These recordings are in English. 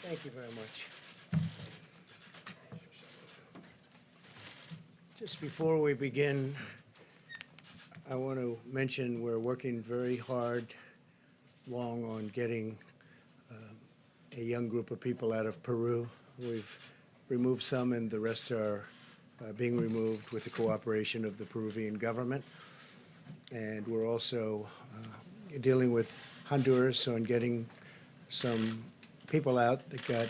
Thank you very much. Just before we begin, I want to mention we're working very hard, long on getting a young group of people out of Peru. We've removed some, and the rest are being removed with the cooperation of the Peruvian government. And we're also dealing with Honduras on getting some people out that got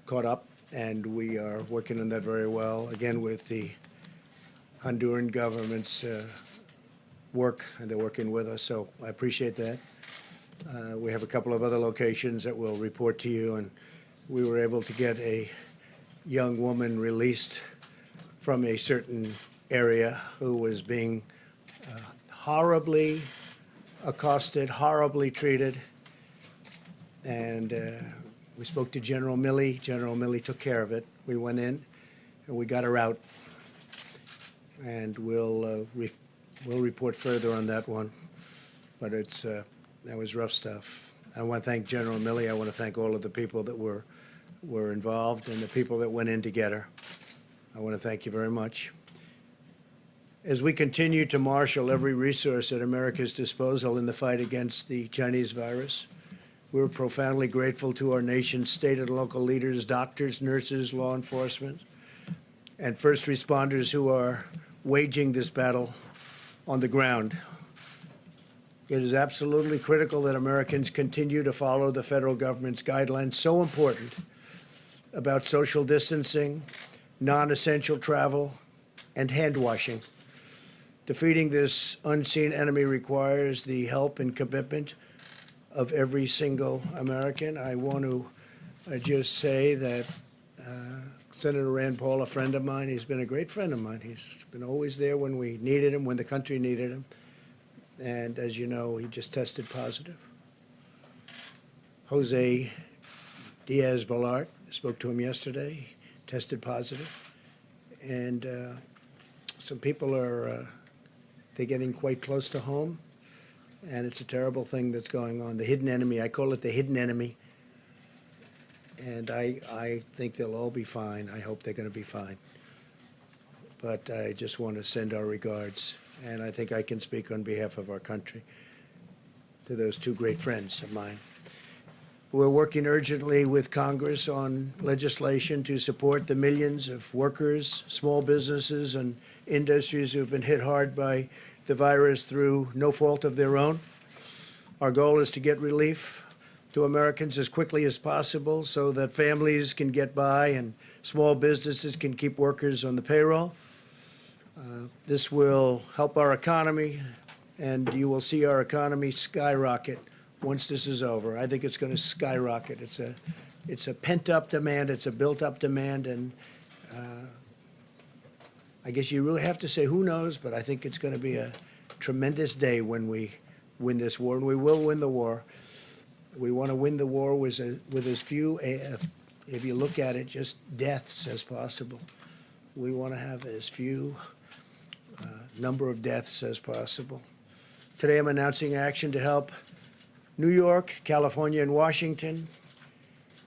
caught up, and we are working on that very well, again, with the Honduran government's work, and they're working with us, so I appreciate that. We have a couple of other locations that we'll report to you, and we were able to get a young woman released from a certain area who was being horribly accosted, horribly treated, and we spoke to General Milley. General Milley took care of it. We went in, and we got her out, and we'll report further on that one. But it's that was rough stuff. I want to thank General Milley. I want to thank all of the people that were involved and the people that went in to get her. I want to thank you very much. As we continue to marshal every resource at America's disposal in the fight against the Chinese virus, we're profoundly grateful to our nation's state and local leaders, doctors, nurses, law enforcement, and first responders who are waging this battle on the ground. It is absolutely critical that Americans continue to follow the federal government's guidelines, so important, about social distancing, non-essential travel, and hand washing. Defeating this unseen enemy requires the help and commitment of every single American. I want to just say that Senator Rand Paul, a friend of mine, he's been a great friend of mine. He's been always there when we needed him, when the country needed him. And as you know, he just tested positive. Jose Diaz-Balart, spoke to him yesterday, tested positive. And some people are they're getting quite close to home. And it's a terrible thing that's going on. The hidden enemy, I call it the hidden enemy. And I think they'll all be fine. I hope they're going to be fine. But I just want to send our regards, and I think I can speak on behalf of our country, to those two great friends of mine. We're working urgently with Congress on legislation to support the millions of workers, small businesses, and industries who have been hit hard by the virus through no fault of their own. Our goal is to get relief to Americans as quickly as possible so that families can get by and small businesses can keep workers on the payroll. This will help our economy, and you will see our economy skyrocket once this is over. I think it's going to skyrocket. It's a pent-up demand. It's a built-up demand, and I guess you really have to say who knows, but I think it's going to be a tremendous day when we win this war, and we will win the war. We want to win the war with as few, if you look at it, just deaths as possible. We want to have as few number of deaths as possible. Today I'm announcing action to help New York, California, and Washington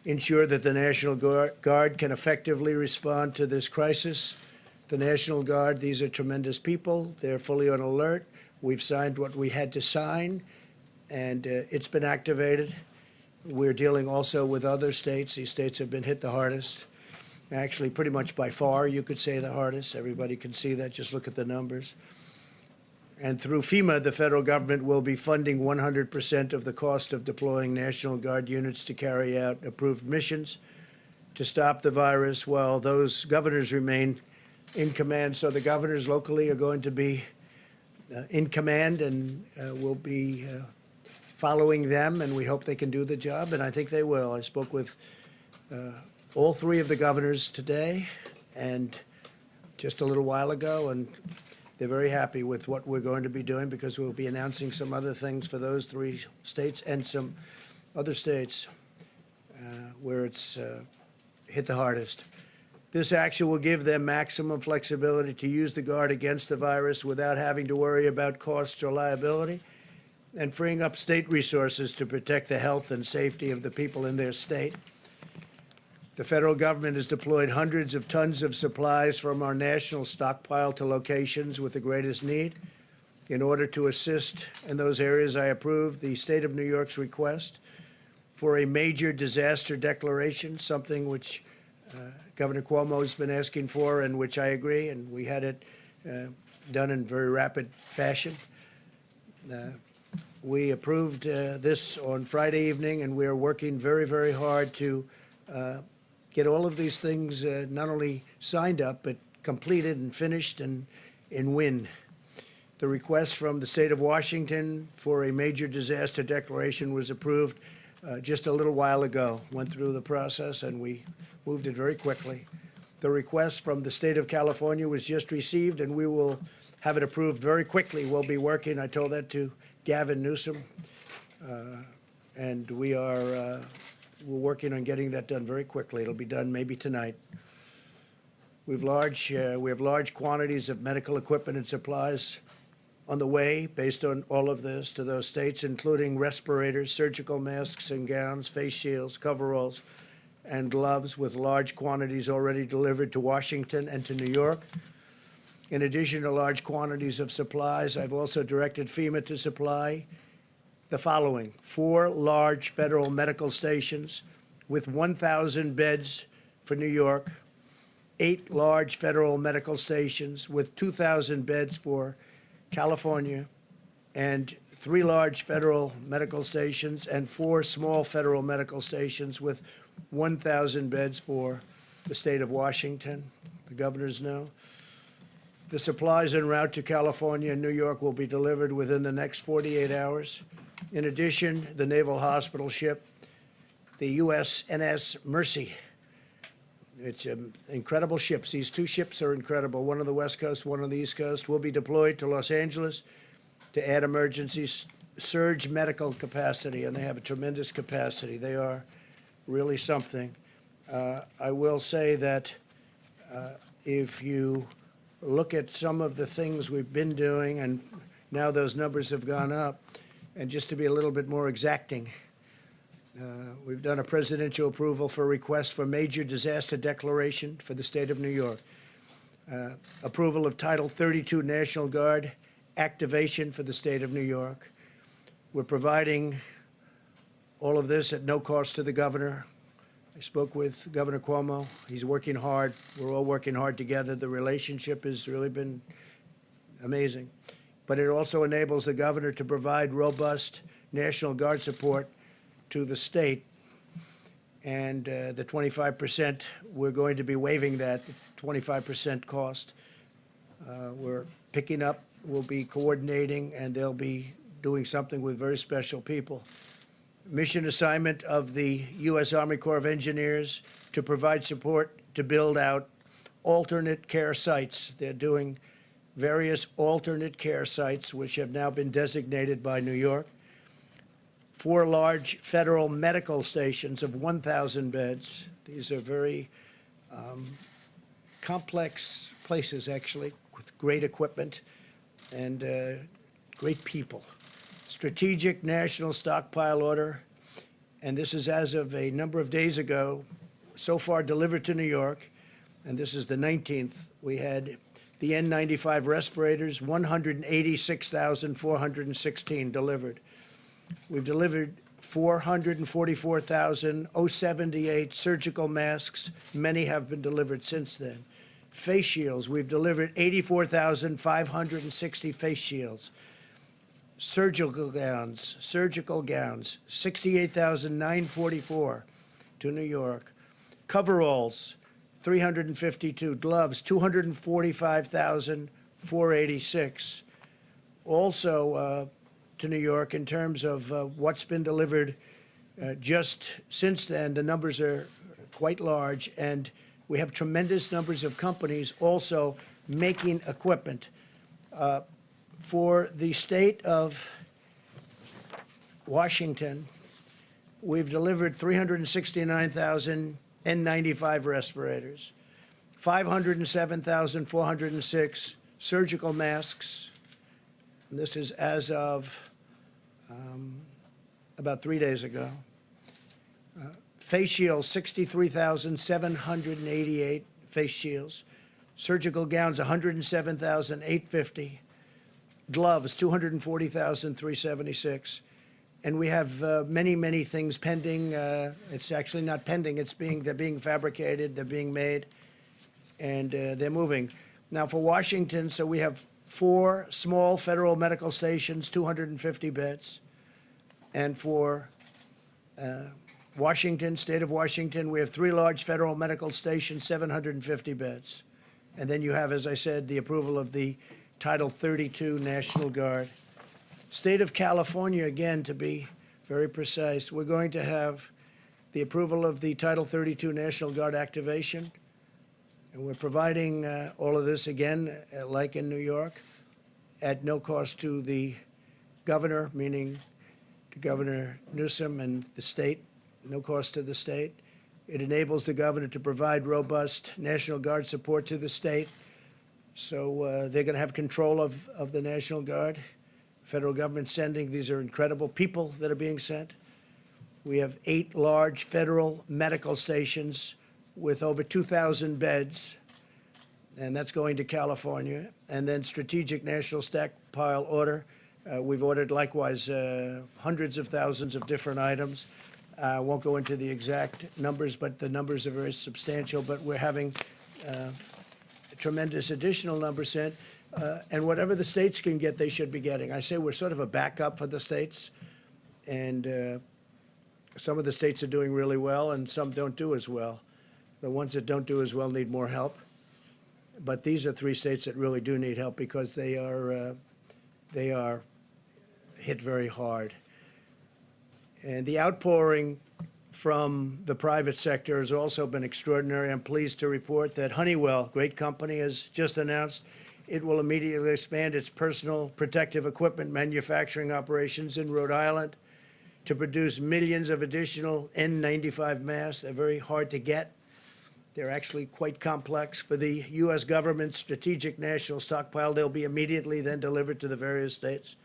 ensure that the National Guard can effectively respond to this crisis. The National Guard, these are tremendous people. They're fully on alert. We've signed what we had to sign, and it's been activated. We're dealing also with other states. These states have been hit the hardest. Actually, pretty much by far, you could say the hardest. Everybody can see that. Just look at the numbers. And through FEMA, the federal government will be funding 100% of the cost of deploying National Guard units to carry out approved missions to stop the virus while those governors remain in command. So the governors locally are going to be in command, and we'll be following them, and we hope they can do the job, and I think they will. I spoke with all three of the governors today and just a little while ago, and they're very happy with what we're going to be doing because we'll be announcing some other things for those three states and some other states where it's hit the hardest. This action will give them maximum flexibility to use the Guard against the virus without having to worry about costs or liability, and freeing up state resources to protect the health and safety of the people in their state. The federal government has deployed hundreds of tons of supplies from our national stockpile to locations with the greatest need. In order to assist in those areas, I approved the state of New York's request for a major disaster declaration, something which Governor Cuomo has been asking for and which I agree, and we had it done in very rapid fashion. We approved this on Friday evening, and we are working very, very hard to get all of these things not only signed up, but completed and finished and win. The request from the state of Washington for a major disaster declaration was approved just a little while ago, went through the process, and we moved it very quickly. The request from the state of California was just received, and we will have it approved very quickly. We'll be working, I told that to Gavin Newsom, and we're working on getting that done very quickly. It'll be done maybe tonight. We have large quantities of medical equipment and supplies on the way, based on all of this, to those states, including respirators, surgical masks and gowns, face shields, coveralls, and gloves, with large quantities already delivered to Washington and to New York. In addition to large quantities of supplies, I've also directed FEMA to supply the following: 4 large federal medical stations with 1,000 beds for New York, 8 large federal medical stations with 2,000 beds for California, and 3 large federal medical stations and 4 small federal medical stations with 1,000 beds for the state of Washington. The governors know. The supplies en route to California and New York will be delivered within the next 48 hours. In addition, the Naval Hospital ship, the USNS Mercy. It's incredible ships. These 2 ships are incredible, one on the West Coast, one on the East Coast, will be deployed to Los Angeles to add emergency surge medical capacity, and they have a tremendous capacity. They are really something. I will say that if you look at some of the things we've been doing, and now those numbers have gone up, and just to be a little bit more exacting, we've done a presidential approval for requests for major disaster declaration for the state of New York. Approval of Title 32 National Guard activation for the state of New York. We're providing all of this at no cost to the governor. I spoke with Governor Cuomo. He's working hard. We're all working hard together. The relationship has really been amazing. But it also enables the governor to provide robust National Guard support to the state, and the 25%, we're going to be waiving that, the 25% cost. We're picking up, we'll be coordinating, and they'll be doing something with very special people. Mission assignment of the U.S. Army Corps of Engineers to provide support to build out alternate care sites. They're doing various alternate care sites, which have now been designated by New York. 4 large federal medical stations of 1,000 beds. These are very complex places, actually, with great equipment and great people. Strategic National Stockpile Order, and this is as of a number of days ago, so far delivered to New York, and this is the 19th. We had the N95 respirators, 186,416 delivered. We've delivered 444,078 surgical masks. Many have been delivered since then. Face shields, we've delivered 84,560 face shields. Surgical gowns, 68,944 to New York. Coveralls, 352. Gloves, 245,486. Also, to New York, in terms of what's been delivered just since then, the numbers are quite large, and we have tremendous numbers of companies also making equipment. For the state of Washington, we've delivered 369,000 N95 respirators, 507,406 surgical masks. And this is as of about 3 days ago. face shields, 63,788 face shields. Surgical gowns, 107,850. Gloves, 240,376. And we have many, many things pending. It's actually not pending. They're being fabricated. They're being made, and they're moving. Now for Washington, so we have 4 small federal medical stations, 250 beds. And for Washington, state of Washington, we have 3 large federal medical stations, 750 beds. And then you have, as I said, the approval of the Title 32 National Guard. State of California, again, to be very precise, we're going to have the approval of the Title 32 National Guard activation. And we're providing all of this, again, like in New York, at no cost to the governor, meaning to Governor Newsom and the state, no cost to the state. It enables the governor to provide robust National Guard support to the state. So they're going to have control of the National Guard. Federal government sending, these are incredible people that are being sent. We have 8 large federal medical stations with over 2,000 beds, and that's going to California. And then strategic national stockpile order. We've ordered likewise hundreds of thousands of different items. I won't go into the exact numbers, but the numbers are very substantial. But we're having a tremendous additional number sent. And whatever the states can get, they should be getting. I say we're sort of a backup for the states. And some of the states are doing really well, and some don't do as well. The ones that don't do as well need more help. But these are 3 states that really do need help because they are hit very hard. And the outpouring from the private sector has also been extraordinary. I'm pleased to report that Honeywell, great company, has just announced it will immediately expand its personal protective equipment manufacturing operations in Rhode Island to produce millions of additional N95 masks. They're very hard to get. They're actually quite complex. For the U.S. government's strategic national stockpile, they'll be immediately then delivered to the various states.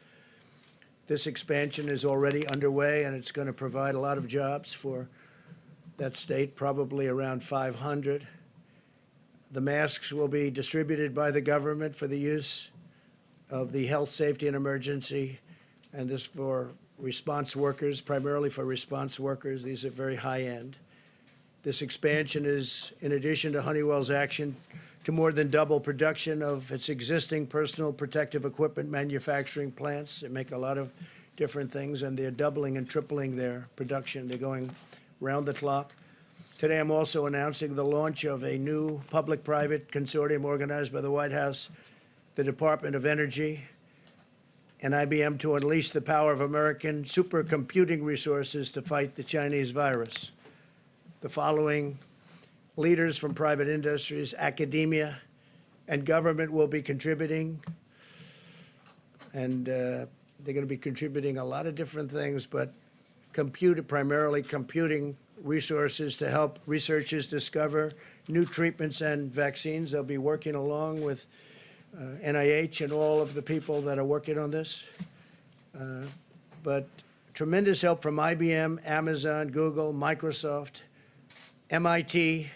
This expansion is already underway, and it's going to provide a lot of jobs for that state, probably around 500. The masks will be distributed by the government for the use of the health, safety, and emergency, and this for response workers, primarily for response workers. These are very high-end. This expansion is in addition to Honeywell's action to more than double production of its existing personal protective equipment manufacturing plants. They make a lot of different things, and they're doubling and tripling their production. They're going round the clock. Today, I'm also announcing the launch of a new public-private consortium organized by the White House, the Department of Energy, and IBM to unleash the power of American supercomputing resources to fight the Chinese virus. The following leaders from private industries, academia, and government will be contributing, and they're going to be contributing a lot of different things, but primarily computing resources to help researchers discover new treatments and vaccines. They'll be working along with NIH and all of the people that are working on this. But tremendous help from IBM, Amazon, Google, Microsoft, MIT,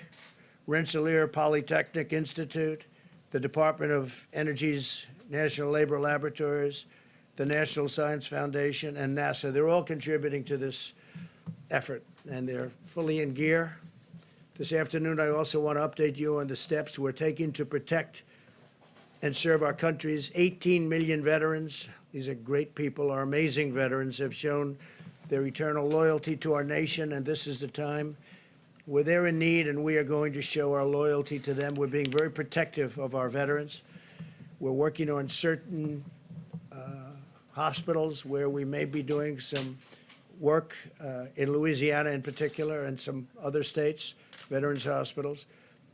Rensselaer Polytechnic Institute, the Department of Energy's National Labor Laboratories, the National Science Foundation, and NASA. They're all contributing to this effort, and they're fully in gear. This afternoon, I also want to update you on the steps we're taking to protect and serve our country's 18 million veterans. These are great people. Our amazing veterans have shown their eternal loyalty to our nation, and this is the time where they're in need, and we are going to show our loyalty to them. We're being very protective of our veterans. We're working on certain hospitals where we may be doing some work in Louisiana in particular and some other states, veterans hospitals.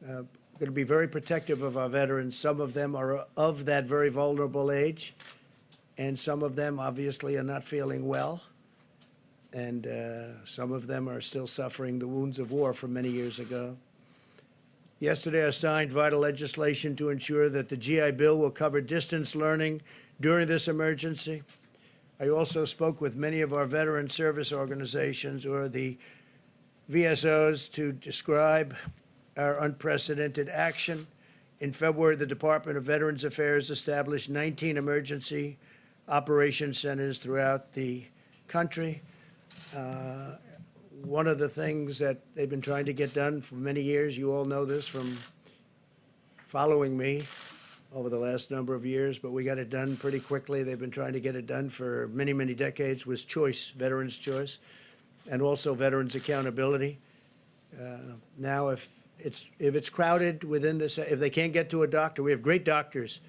We're going to be very protective of our veterans. Some of them are of that very vulnerable age, and some of them obviously are not feeling well. And some of them are still suffering the wounds of war from many years ago. Yesterday, I signed vital legislation to ensure that the GI Bill will cover distance learning during this emergency. I also spoke with many of our veteran service organizations, or the VSOs to describe our unprecedented action. In February, the Department of Veterans Affairs established 19 emergency operation centers throughout the country. One of the things that they've been trying to get done for many years, you all know this from following me over the last number of years, but we got it done pretty quickly. They've been trying to get it done for many, many decades, was choice, veterans' choice, and also veterans' accountability. Now, if it's crowded within this, if they can't get to a doctor, we have great doctors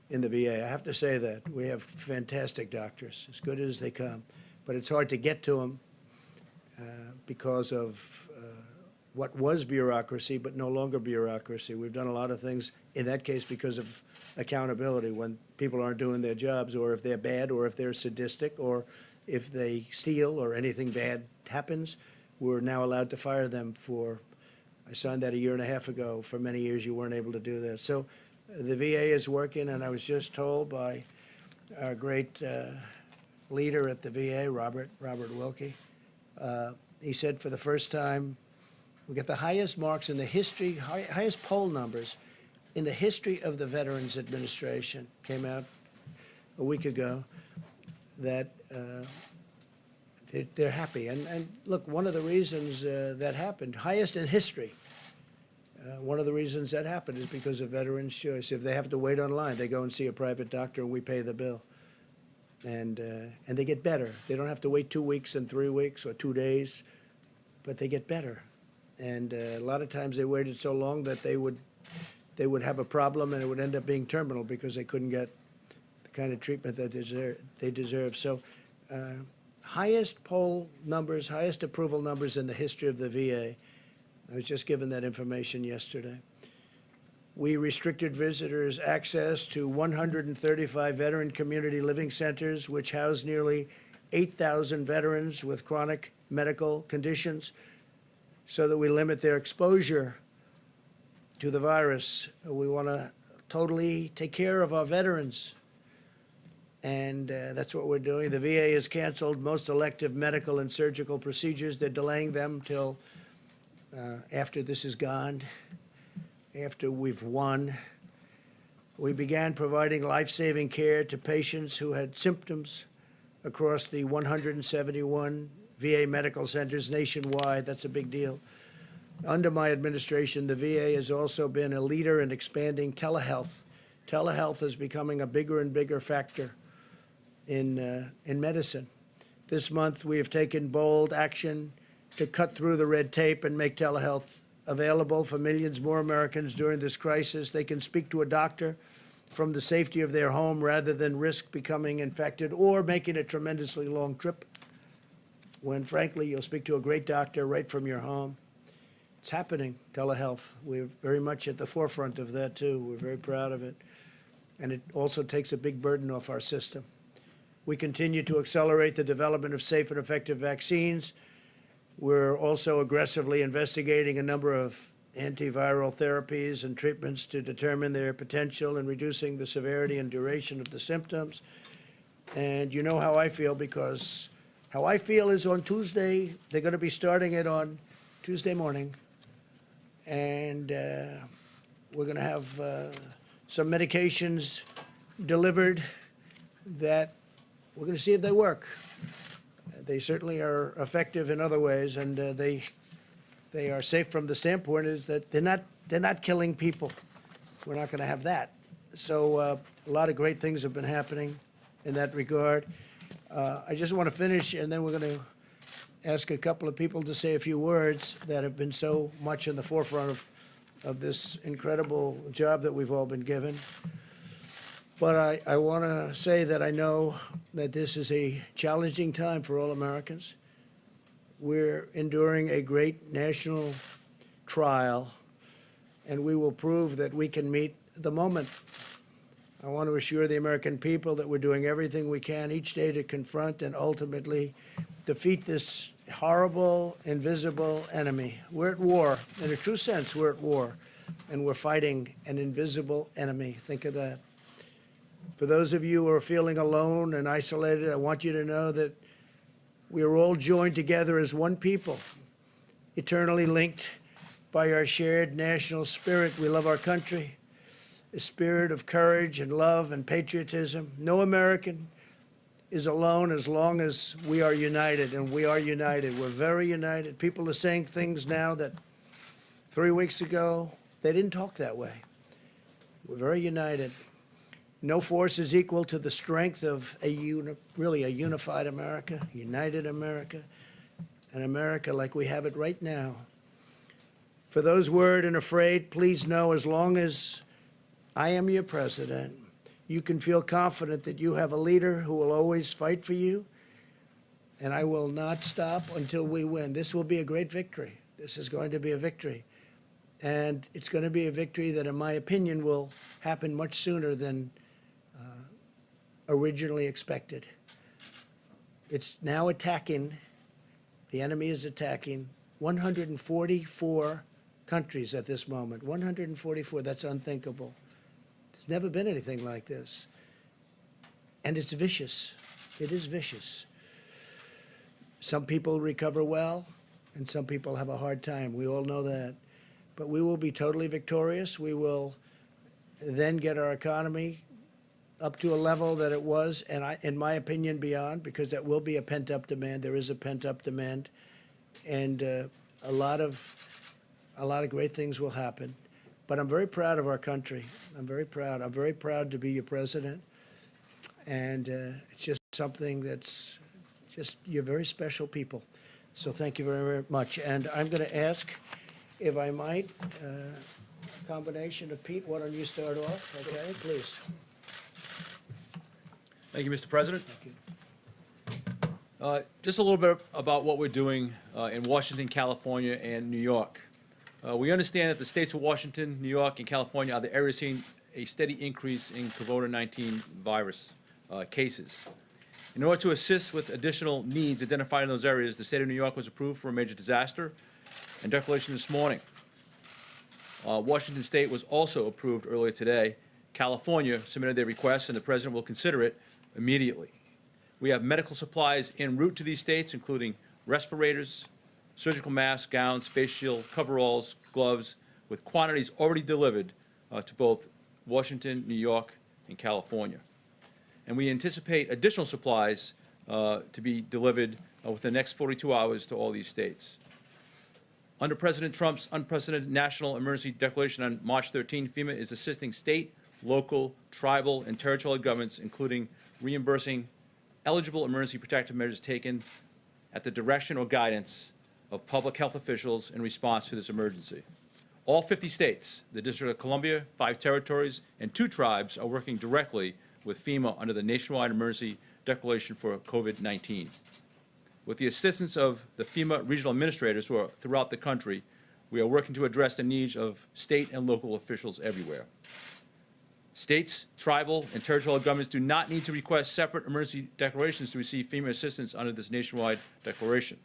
in the VA. I have to say that. We have fantastic doctors, as good as they come. But it's hard to get to them because of what was bureaucracy, but no longer bureaucracy. We've done a lot of things, in that case, because of accountability. When people aren't doing their jobs, or if they're bad, or if they're sadistic, or if they steal, or anything bad happens, we're now allowed to fire them for, I signed that a year and a half ago. For many years, you weren't able to do that. So the VA is working, and I was just told by our great leader at the VA, Robert Wilkie, he said for the first time, we get the highest marks in the history, highest poll numbers in the history of the Veterans Administration. Came out a week ago that they're happy. And look, one of the reasons that happened, highest in history, one of the reasons that happened is because of veterans' choice. If they have to wait online, they go and see a private doctor and we pay the bill. And they get better. They don't have to wait 2 weeks and 3 weeks or 2 days, but they get better. And a lot of times they waited so long that they would have a problem and it would end up being terminal because they couldn't get the kind of treatment that they deserve. So highest poll numbers, highest approval numbers in the history of the VA. I was just given that information yesterday. We restricted visitors' access to 135 veteran community living centers, which house nearly 8,000 veterans with chronic medical conditions, so that we limit their exposure to the virus. We want to totally take care of our veterans, and that's what we're doing. The VA has canceled most elective medical and surgical procedures. They're delaying them till after this is gone, after we've won. We began providing life-saving care to patients who had symptoms across the 171 VA medical centers nationwide. That's a big deal. Under my administration, the VA has also been a leader in expanding telehealth. Telehealth is becoming a bigger and bigger factor in medicine. This month, we have taken bold action to cut through the red tape and make telehealth available for millions more Americans during this crisis. They can speak to a doctor from the safety of their home rather than risk becoming infected or making a tremendously long trip, when, frankly, you'll speak to a great doctor right from your home. It's happening, telehealth. We're very much at the forefront of that, too. We're very proud of it. And it also takes a big burden off our system. We continue to accelerate the development of safe and effective vaccines. We're also aggressively investigating a number of antiviral therapies and treatments to determine their potential in reducing the severity and duration of the symptoms. And you know how I feel, because how I feel is on Tuesday, they're going to be starting it on Tuesday morning. And we're going to have some medications delivered that we're going to see if they work. They certainly are effective in other ways, and they are safe from the standpoint is that they're not killing people. We're not going to have that. So a lot of great things have been happening in that regard. I just want to finish, and then we're going to ask a couple of people to say a few words that have been so much in the forefront of this incredible job that we've all been given. But I want to say that I know that this is a challenging time for all Americans. We're enduring a great national trial, and we will prove that we can meet the moment. I want to assure the American people that we're doing everything we can each day to confront and ultimately defeat this horrible, invisible enemy. We're at war. In a true sense, we're at war, and we're fighting an invisible enemy. Think of that. For those of you who are feeling alone and isolated, I want you to know that we are all joined together as one people eternally linked by our shared national spirit. We love our country, a spirit of courage and love and patriotism. No American is alone as long as we are united, and we are united. We're very united. People are saying things now that 3 weeks ago, they didn't talk that way. We're very united. No force is equal to the strength of really a unified America, united America, an America like we have it right now. For those worried and afraid, please know as long as I am your president, you can feel confident that you have a leader who will always fight for you, and I will not stop until we win. This will be a great victory. This is going to be a victory. And it's going to be a victory that, in my opinion, will happen much sooner than originally expected. It's now attacking, the enemy is attacking 144 countries at this moment. 144, that's unthinkable. There's never been anything like this. And it's vicious. It is vicious. Some people recover well, and some people have a hard time. We all know that. But we will be totally victorious. We will then get our economy up to a level that it was, and in my opinion, beyond, because that will be a pent-up demand. There is a pent-up demand, and a lot of great things will happen. But I'm very proud of our country. I'm very proud. I'm very proud to be your president, and it's just something that's just, you're very special people. So thank you very, very much. And I'm going to ask, if I might, a combination of Pete. Why don't you start off? Okay, please. Thank you, Mr. President. Thank you. Just a little bit about what we're doing in Washington, California, and New York. We understand that the states of Washington, New York, and California are the areas seeing a steady increase in COVID-19 virus cases. In order to assist with additional needs identified in those areas, the state of New York was approved for a major disaster and declaration this morning. Washington State was also approved earlier today. California submitted their request, and the President will consider it immediately. We have medical supplies en route to these states, including respirators, surgical masks, gowns, face shield, coveralls, gloves, with quantities already delivered to both Washington, New York, and California. And we anticipate additional supplies to be delivered within the next 42 hours to all these states. Under President Trump's unprecedented national emergency declaration on March 13, FEMA is assisting state, local, tribal, and territorial governments, including reimbursing eligible emergency protective measures taken at the direction or guidance of public health officials in response to this emergency. All 50 states, the District of Columbia, 5 territories, and 2 tribes are working directly with FEMA under the nationwide emergency declaration for COVID-19. With the assistance of the FEMA regional administrators who are throughout the country, we are working to address the needs of state and local officials everywhere. States, tribal, and territorial governments do not need to request separate emergency declarations to receive FEMA assistance under this nationwide declaration.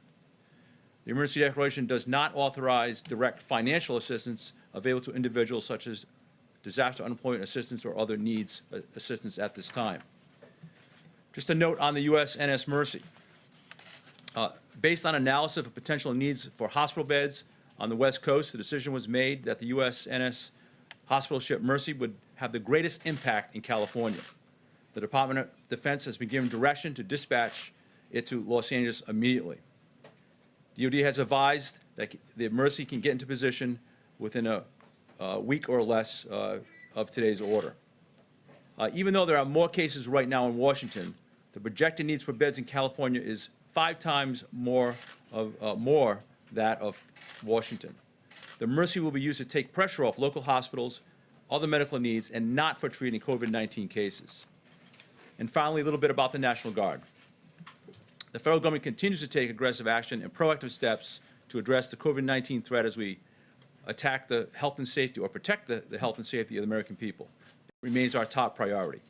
The emergency declaration does not authorize direct financial assistance available to individuals such as disaster unemployment assistance or other needs assistance at this time. Just a note on the USNS Mercy. Based on analysis of potential needs for hospital beds on the West Coast, the decision was made that the USNS hospital ship Mercy would have the greatest impact in California. The Department of Defense has been given direction to dispatch it to Los Angeles immediately. DoD has advised that the Mercy can get into position within a week or less of today's order. Even though there are more cases right now in Washington, the projected needs for beds in California is 5 times more that of Washington. The Mercy will be used to take pressure off local hospitals, other medical needs, and not for treating COVID-19 cases. And finally, a little bit about the National Guard. The federal government continues to take aggressive action and proactive steps to address the COVID-19 threat as we attack the health and safety, or protect the health and safety of the American people. It remains our top priority.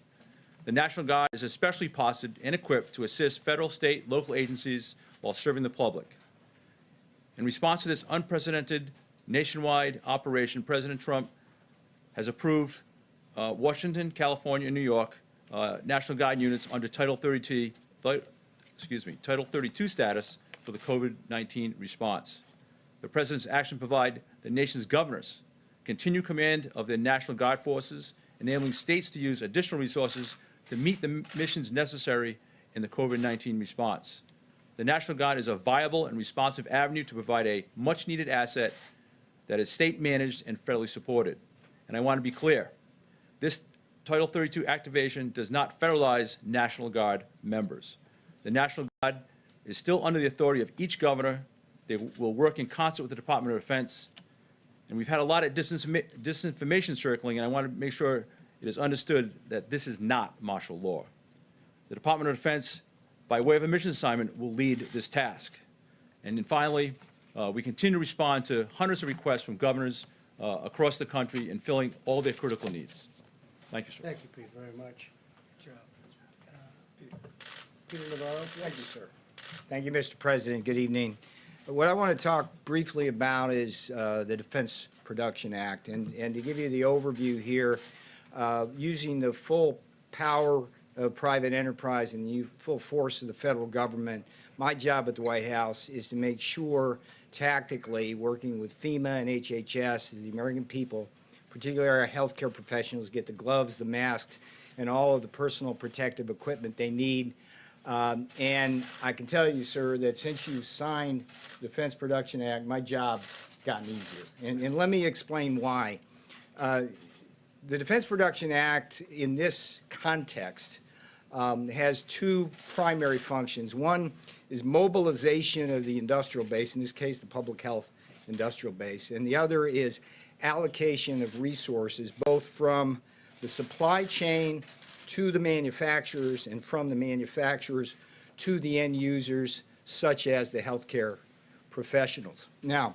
The National Guard is especially posted and equipped to assist federal, state, local agencies while serving the public. In response to this unprecedented nationwide operation, President Trump has approved Washington, California, and New York National Guard units under Title 32 status for the COVID-19 response. The President's action provide the nation's governors continued command of their National Guard forces, enabling states to use additional resources to meet the missions necessary in the COVID-19 response. The National Guard is a viable and responsive avenue to provide a much-needed asset that is state-managed and federally supported. And I want to be clear, this Title 32 activation does not federalize National Guard members. The National Guard is still under the authority of each governor. They will work in concert with the Department of Defense. And we've had a lot of disinformation circling, and I want to make sure it is understood that this is not martial law. The Department of Defense, by way of a mission assignment, will lead this task. And then finally, we continue to respond to hundreds of requests from governors across the country in filling all their critical needs. Thank you, sir. Thank you, Pete, very much. Good job. Peter Navarro? Thank you, sir. Thank you, Mr. President. Good evening. What I want to talk briefly about is the Defense Production Act. And to give you the overview here, using the full power of private enterprise and the full force of the federal government, my job at the White House is to make sure tactically, working with FEMA and HHS, the American people, particularly our healthcare professionals, get the gloves, the masks, and all of the personal protective equipment they need. And I can tell you, sir, that since you signed the Defense Production Act, my job's gotten easier. And let me explain why. The Defense Production Act, in this context, has two primary functions. One is mobilization of the industrial base, in this case, the public health industrial base, and the other is allocation of resources, both from the supply chain to the manufacturers and from the manufacturers to the end users, such as the healthcare professionals. Now,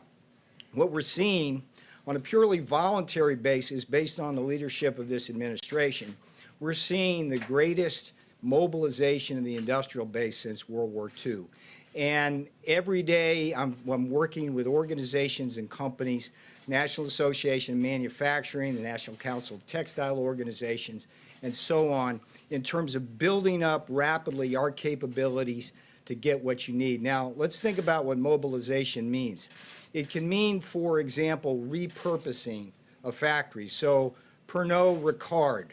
what we're seeing on a purely voluntary basis, based on the leadership of this administration, we're seeing the greatest mobilization of the industrial base since World War II. And every day I'm working with organizations and companies, National Association of Manufacturing, the National Council of Textile Organizations, and so on, in terms of building up rapidly our capabilities to get what you need. Now, let's think about what mobilization means. It can mean, for example, repurposing a factory. So Pernod Ricard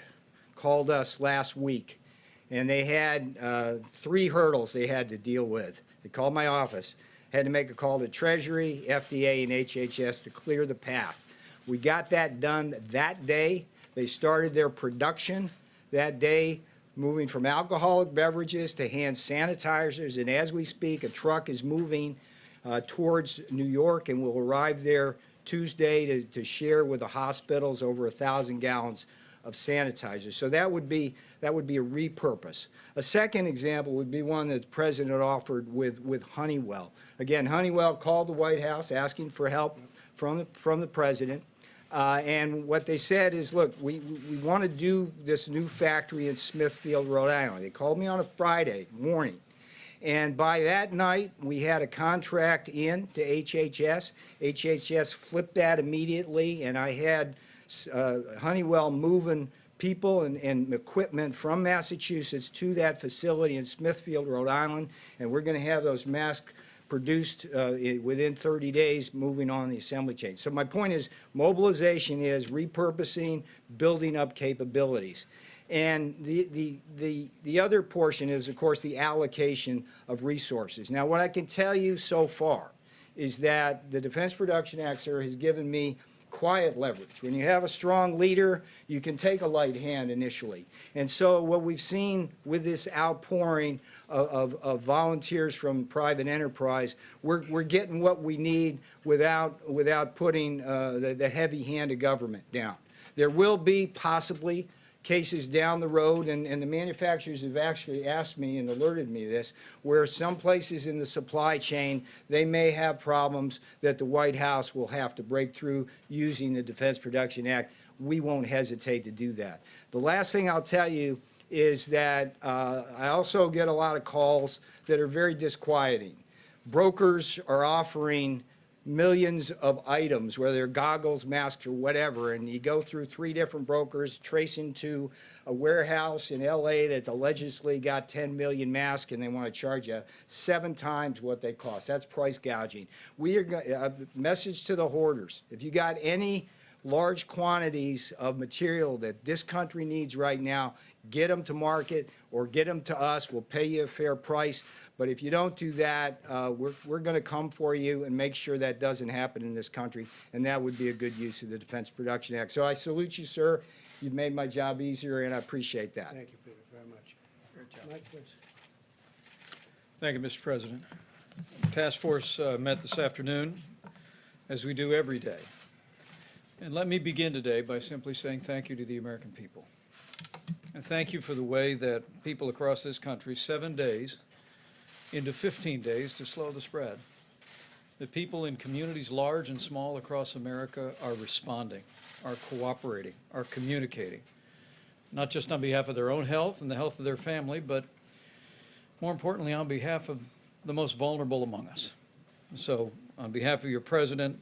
called us last week, and they had 3 hurdles they had to deal with. They called my office, had to make a call to Treasury, FDA, and HHS to clear the path. We got that done that day. They started their production that day, moving from alcoholic beverages to hand sanitizers, and as we speak, a truck is moving towards New York and will arrive there Tuesday to share with the hospitals over 1,000 gallons of sanitizer. So that would be a repurpose. A second example would be one that the President offered with Honeywell. Again, Honeywell called the White House asking for help from the President. And what they said is, look, we want to do this new factory in Smithfield, Rhode Island. They called me on a Friday morning. And by that night, we had a contract in to HHS. HHS flipped that immediately, and I had Honeywell moving people and equipment from Massachusetts to that facility in Smithfield, Rhode Island, and we're going to have those masks produced within 30 days, moving on the assembly chain. So my point is, mobilization is repurposing, building up capabilities. And the other portion is, of course, the allocation of resources. Now, what I can tell you so far is that the Defense Production Act, sir, has given me quiet leverage. When you have a strong leader, you can take a light hand initially. And so what we've seen with this outpouring of volunteers from private enterprise, we're getting what we need without putting the heavy hand of government down. There will be possibly cases down the road, and the manufacturers have actually asked me and alerted me to this, where some places in the supply chain, they may have problems that the White House will have to break through using the Defense Production Act. We won't hesitate to do that. The last thing I'll tell you is that I also get a lot of calls that are very disquieting. Brokers are offering millions of items, whether they're goggles, masks, or whatever, and you go through 3 different brokers, tracing to a warehouse in LA that's allegedly got 10 million masks, and they want to charge you 7 times what they cost. That's price gouging. We are a message to the hoarders. If you got any large quantities of material that this country needs right now, get them to market or get them to us. We'll pay you a fair price. But if you don't do that, we're going to come for you and make sure that doesn't happen in this country, and that would be a good use of the Defense Production Act. So I salute you, sir. You've made my job easier, and I appreciate that. Thank you, Peter, very much. Great job. Mike, please. Thank you, Mr. President. Task Force met this afternoon, as we do every day. And let me begin today by simply saying thank you to the American people. And thank you for the way that people across this country, 7 days into 15 days to slow the spread, the people in communities large and small across America are responding, are cooperating, are communicating, not just on behalf of their own health and the health of their family, but more importantly, on behalf of the most vulnerable among us. So on behalf of your president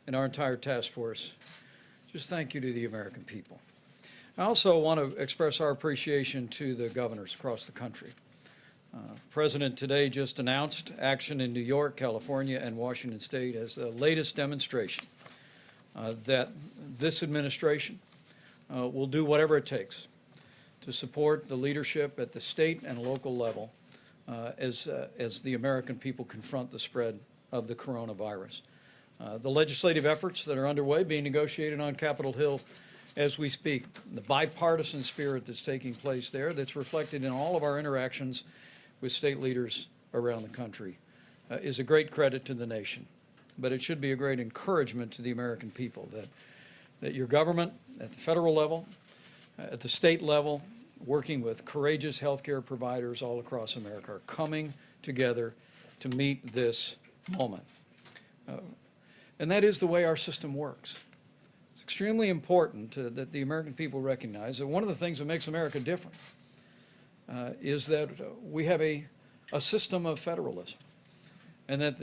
and our entire task force, just thank you to the American people. I also want to express our appreciation to the governors across the country. President today just announced action in New York, California, and Washington State as the latest demonstration that this administration will do whatever it takes to support the leadership at the state and local level as the American people confront the spread of the coronavirus. The legislative efforts that are underway, being negotiated on Capitol Hill as we speak, the bipartisan spirit that's taking place there, that's reflected in all of our interactions with state leaders around the country, is a great credit to the nation. But it should be a great encouragement to the American people that your government at the federal level, at the state level, working with courageous healthcare providers all across America, are coming together to meet this moment. And that is the way our system works. It's extremely important that the American people recognize that one of the things that makes America different is that we have a system of federalism, and that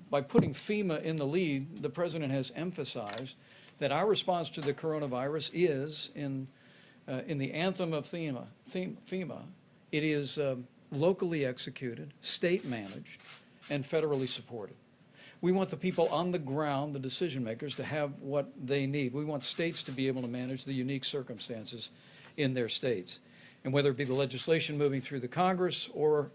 by putting FEMA in the lead, the president has emphasized that our response to the coronavirus is in the anthem of FEMA, it is locally executed, state managed, and federally supported. We want the people on the ground, the decision makers, to have what they need. We want states to be able to manage the unique circumstances in their states. And whether it be the legislation moving through the Congress or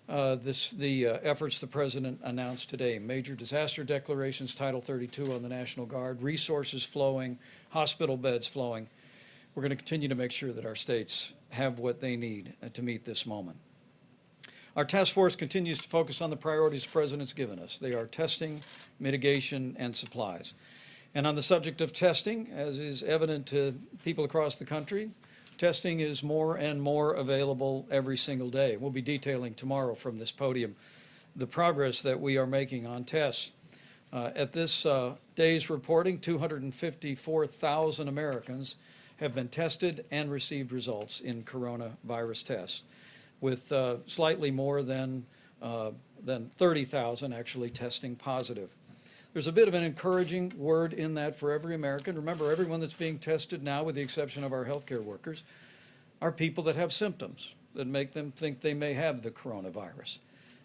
the efforts the President announced today, major disaster declarations, Title 32 on the National Guard, resources flowing, hospital beds flowing, we're going to continue to make sure that our states have what they need to meet this moment. Our task force continues to focus on the priorities the President's given us. They are testing, mitigation, and supplies. And on the subject of testing, as is evident to people across the country, testing is more and more available every single day. We'll be detailing tomorrow from this podium the progress that we are making on tests. At this day's reporting, 254,000 Americans have been tested and received results in coronavirus tests, with slightly more than 30,000 actually testing positive. There's a bit of an encouraging word in that for every American. Remember, everyone that's being tested now, with the exception of our healthcare workers, are people that have symptoms that make them think they may have the coronavirus.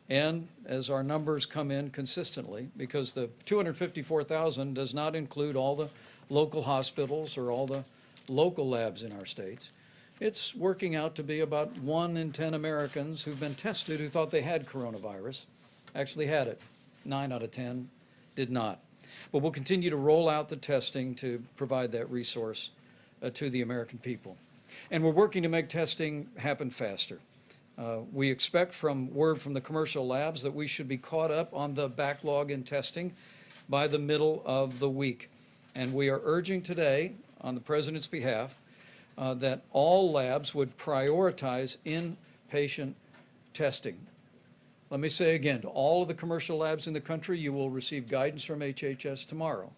And as our numbers come in consistently, because the 254,000 does not include all the local hospitals or all the local labs in our states, it's working out to be about 1 in 10 Americans who've been tested who thought they had coronavirus actually had it. 9 out of 10 did not. But we'll continue to roll out the testing to provide that resource to the American people. And we're working to make testing happen faster. We expect from word from the commercial labs that we should be caught up on the backlog in testing by the middle of the week. And we are urging today, on the President's behalf, that all labs would prioritize inpatient testing. Let me say again, to all of the commercial labs in the country, you will receive guidance from HHS tomorrow.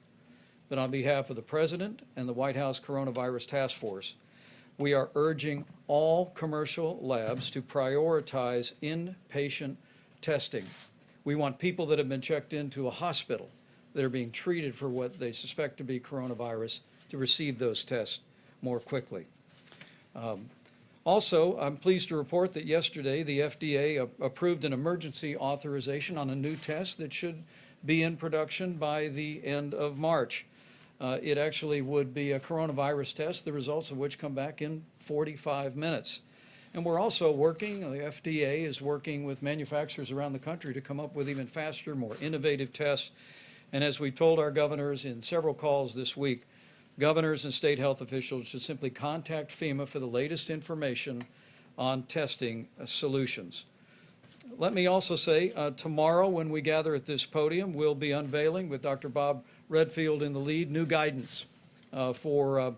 But on behalf of the President and the White House Coronavirus Task Force, we are urging all commercial labs to prioritize inpatient testing. We want people that have been checked into a hospital that are being treated for what they suspect to be coronavirus to receive those tests more quickly. Also, I'm pleased to report that yesterday the FDA approved an emergency authorization on a new test that should be in production by the end of March. It actually would be a coronavirus test, the results of which come back in 45 minutes. And we're also working, the FDA is working with manufacturers around the country to come up with even faster, more innovative tests. And as we told our governors in several calls this week, governors and state health officials should simply contact FEMA for the latest information on testing solutions. Let me also say, tomorrow when we gather at this podium, we'll be unveiling, with Dr. Bob Redfield in the lead, new guidance for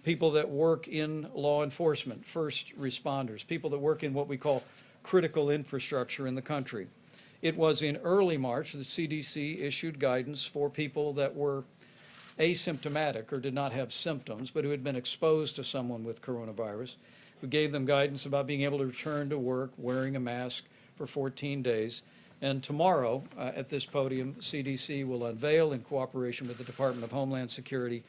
people that work in law enforcement, first responders, people that work in what we call critical infrastructure in the country. It was in early March the CDC issued guidance for people that were asymptomatic or did not have symptoms, but who had been exposed to someone with coronavirus. We gave them guidance about being able to return to work wearing a mask for 14 days. And tomorrow at this podium, CDC will unveil, in cooperation with the Department of Homeland Security,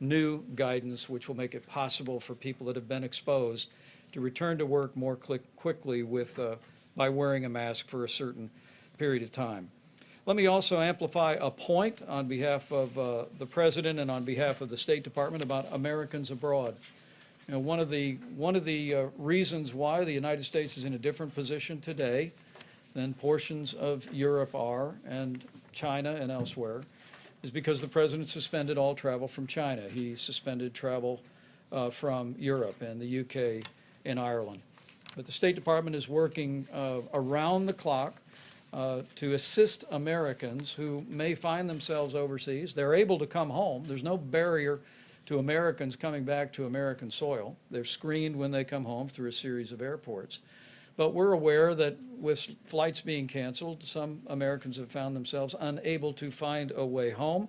new guidance which will make it possible for people that have been exposed to return to work more quickly by wearing a mask for a certain period of time. Let me also amplify a point on behalf of the President and on behalf of the State Department about Americans abroad. You know, one of the reasons why the United States is in a different position today than portions of Europe are, and China and elsewhere, is because the President suspended all travel from China. He suspended travel from Europe and the UK and Ireland. But the State Department is working around the clock to assist Americans who may find themselves overseas. They're able to come home. There's no barrier to Americans coming back to American soil. They're screened when they come home through a series of airports. But we're aware that with flights being canceled, some Americans have found themselves unable to find a way home.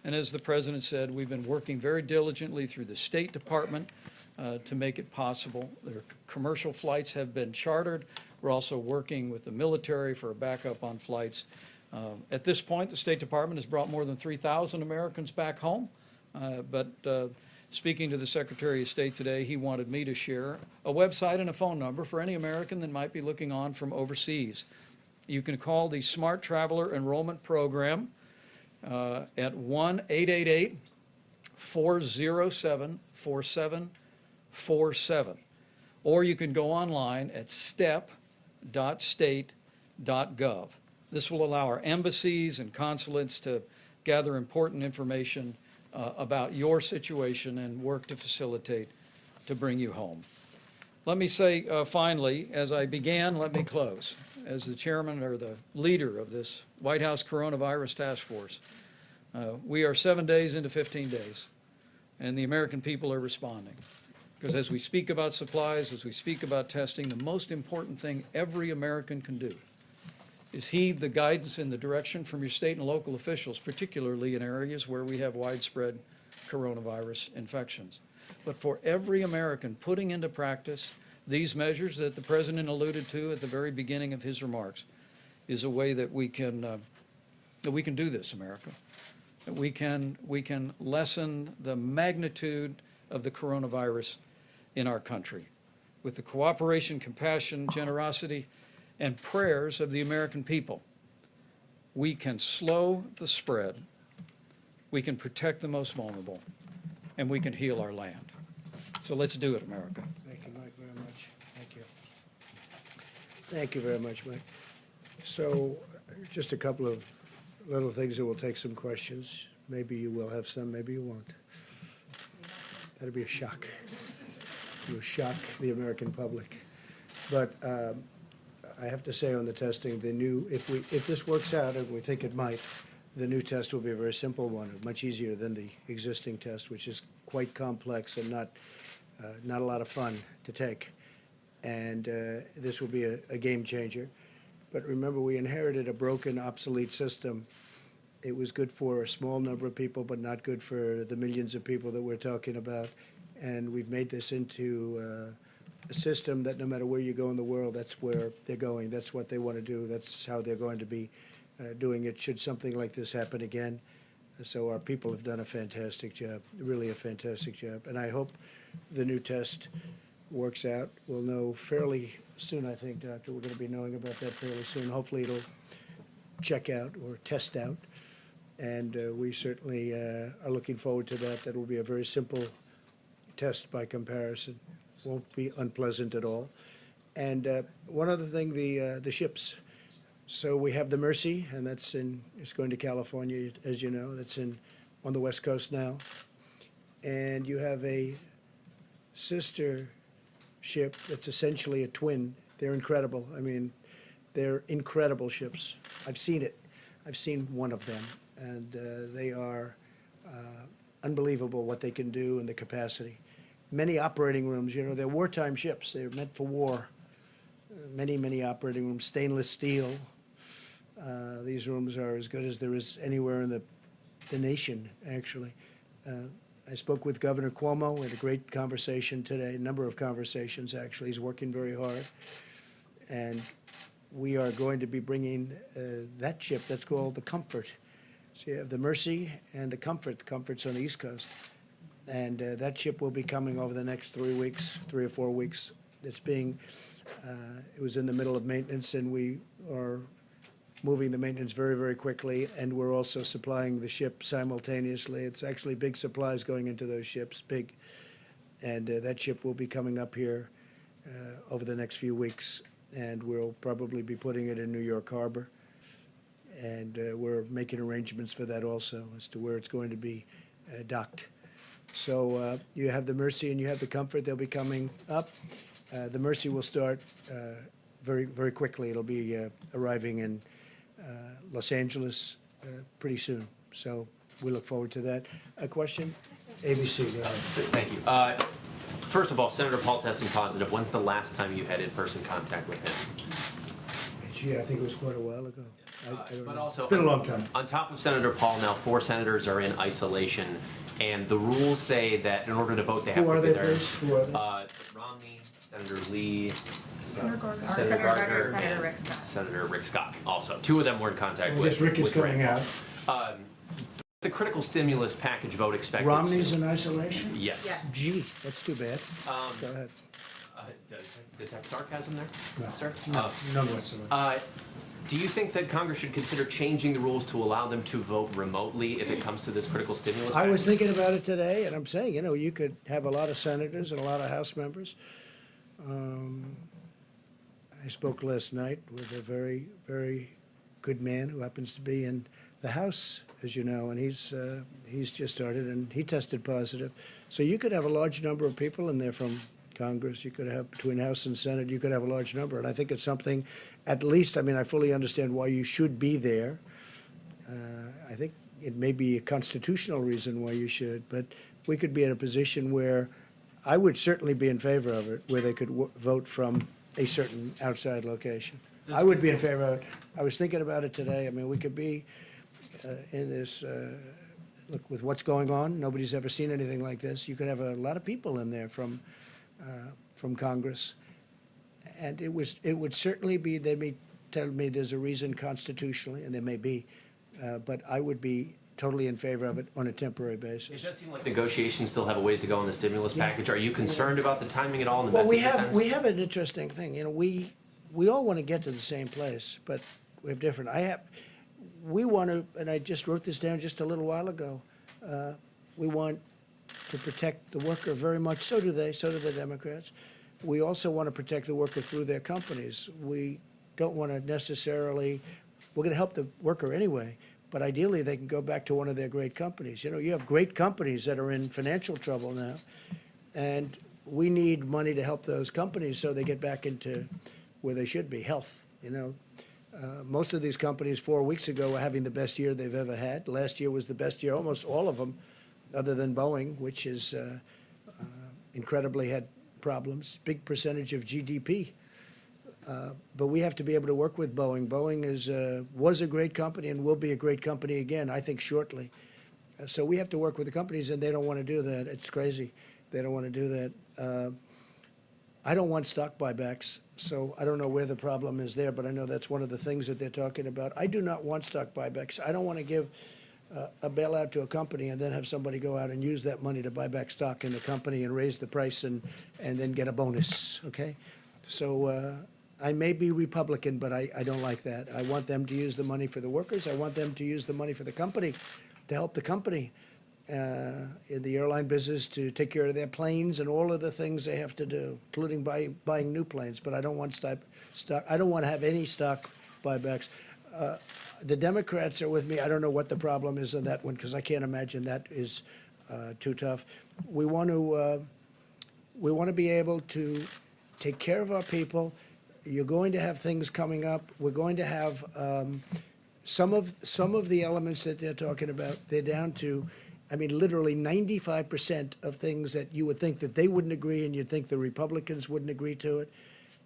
And as the President said, we've been working very diligently through the State Department to make it possible. Their commercial flights have been chartered. We're also working with the military for a backup on flights. At this point, the State Department has brought more than 3,000 Americans back home. But speaking to the Secretary of State today, he wanted me to share a website and a phone number for any American that might be looking on from overseas. You can call the Smart Traveler Enrollment Program at 1-888-407-4747. Or you can go online at step.state.gov. This will allow our embassies and consulates to gather important information about your situation and work to facilitate to bring you home. Let me say finally, as I began, let me close. As the chairman or the leader of this White House Coronavirus Task Force, we are 7 days into 15 days, and the American people are responding. Because as we speak about supplies, as we speak about testing, the most important thing every American can do is heed the guidance and the direction from your state and local officials, particularly in areas where we have widespread coronavirus infections. But for every American putting into practice these measures that the President alluded to at the very beginning of his remarks is a way that we can do this, America. That we can lessen the magnitude of the coronavirus in our country with the cooperation, compassion, generosity, and prayers of the American people. We can slow the spread, we can protect the most vulnerable, and we can heal our land. So let's do it, America. Thank you, Mike, very much. Thank you. Thank you very much, Mike. So just a couple of little things that will take some questions. Maybe you will have some, maybe you won't. That'll be a shock. You'll shock the American public. But I have to say on the testing, if this works out, and we think it might, the new test will be a very simple one, much easier than the existing test, which is quite complex and not a lot of fun to take. And this will be a game changer. But remember, we inherited a broken, obsolete system. It was good for a small number of people, but not good for the millions of people that we're talking about. And we've made this into a system that no matter where you go in the world, that's where they're going. That's what they want to do. That's how they're going to be doing it should something like this happen again. So our people have done a fantastic job, really a fantastic job. And I hope the new test works out. We'll know fairly soon, I think, Doctor. We're going to be knowing about that fairly soon. Hopefully it'll check out or test out. And we certainly are looking forward to that. That will be a very simple test by comparison. Won't be unpleasant at all. And one other thing, the ships. So we have the Mercy, and it's going to California, as you know. That's on the West Coast now. And you have a sister ship that's essentially a twin. They're incredible. I mean, they're incredible ships. I've seen it. I've seen one of them, and they are unbelievable what they can do and the capacity. Many operating rooms, you know, they're wartime ships. They're meant for war. Many, many operating rooms, stainless steel. These rooms are as good as there is anywhere in the nation, actually. I spoke with Governor Cuomo. We had a great conversation today, a number of conversations, actually. He's working very hard. And we are going to be bringing that ship, that's called the Comfort. So you have the Mercy and the Comfort. The Comfort's on the East Coast. And that ship will be coming over the next 3 weeks, 3 or 4 weeks. It's being, it was in the middle of maintenance, and we are moving the maintenance very, very quickly, and we're also supplying the ship simultaneously. It's actually big supplies going into those ships, big. And that ship will be coming up here over the next few weeks, and we'll probably be putting it in New York Harbor. And we're making arrangements for that also as to where it's going to be docked. So you have the Mercy and you have the Comfort. They'll be coming up. The Mercy will start very, very quickly. It'll be arriving in Los Angeles pretty soon. So we look forward to that. A question? ABC, go ahead. Thank you. First of all, Senator Paul testing positive. When's the last time you had in-person contact with him? Gee, I think it was quite a while ago. I don't But know. also, It's been a long time. On top of Senator Paul, now 4 senators are in isolation, and the rules say that in order to vote, they have Who are to be they, there. please? Who are they? Romney, Senator Lee, Senator Gardner, Senator Gardner, Senator and Rick Scott. Senator Rick Scott. Also, 2 of them were in contact I with. guess Rick is with coming Rand out. Paul. The critical stimulus package vote expected. Romney's soon. in isolation? Yes. Yes. Gee, that's too bad. Go ahead. Detect sarcasm there, No, sir? no, none whatsoever. Do you think that Congress should consider changing the rules to allow them to vote remotely if it comes to this critical stimulus I package? was thinking about it today, and I'm saying, you know, you could have a lot of senators and a lot of House members. I spoke last night with a very, very good man who happens to be in the House, as you know, and he's just started, and he tested positive. So you could have a large number of people in there from Congress. You could have, between House and Senate, you could have a large number. And I think it's something, at least, I mean, I fully understand why you should be there. I think it may be a constitutional reason why you should, but we could be in a position where I would certainly be in favor of it, where they could vote from a certain outside location. I would be in favor of it. I was thinking about it today. I mean, we could be in this, look, with what's going on, nobody's ever seen anything like this. You could have a lot of people in there from Congress. And it would certainly be, they may tell me there's a reason constitutionally, and there may be, but I would be totally in favor of it on a temporary It basis. does seem like negotiations still have a ways to go on the stimulus Yeah. package. Are you concerned about the timing at all and the Well, message it sends? we have an interesting thing. You know, we all want to get to the same place, but we have different. We want to, and I just wrote this down just a little while ago. We want to protect the worker very much. So do they. So do the Democrats. We also want to protect the worker through their companies. We don't want to necessarily. We're going to help the worker anyway, but ideally they can go back to one of their great companies. You know, you have great companies that are in financial trouble now, and we need money to help those companies so they get back into where they should be, health. You know, most of these companies 4 weeks ago were having the best year they've ever had. Last year was the best year, almost all of them, other than Boeing, which is incredibly had problems, big percentage of GDP. But we have to be able to work with Boeing. Boeing was a great company and will be a great company again, I think, shortly. So we have to work with the companies, and they don't want to do that. It's crazy. They don't want to do that. I don't want stock buybacks, so I don't know where the problem is there, but I know that's one of the things that they're talking about. I do not want stock buybacks. I don't want to give a bailout to a company and then have somebody go out and use that money to buy back stock in the company and raise the price and then get a bonus, okay? So I may be Republican, but I don't like that. I want them to use the money for the workers. I want them to use the money for the company, to help the company in the airline business to take care of their planes and all of the things they have to do, including buying new planes. But I don't want stock. I don't want to have any stock buybacks. The Democrats are with me. I don't know what the problem is on that one because I can't imagine that is too tough. We want to be able to take care of our people. You're going to have things coming up. We're going to have some of the elements that they're talking about. They're down to, I mean, literally 95% of things that you would think that they wouldn't agree, and you'd think the Republicans wouldn't agree to it.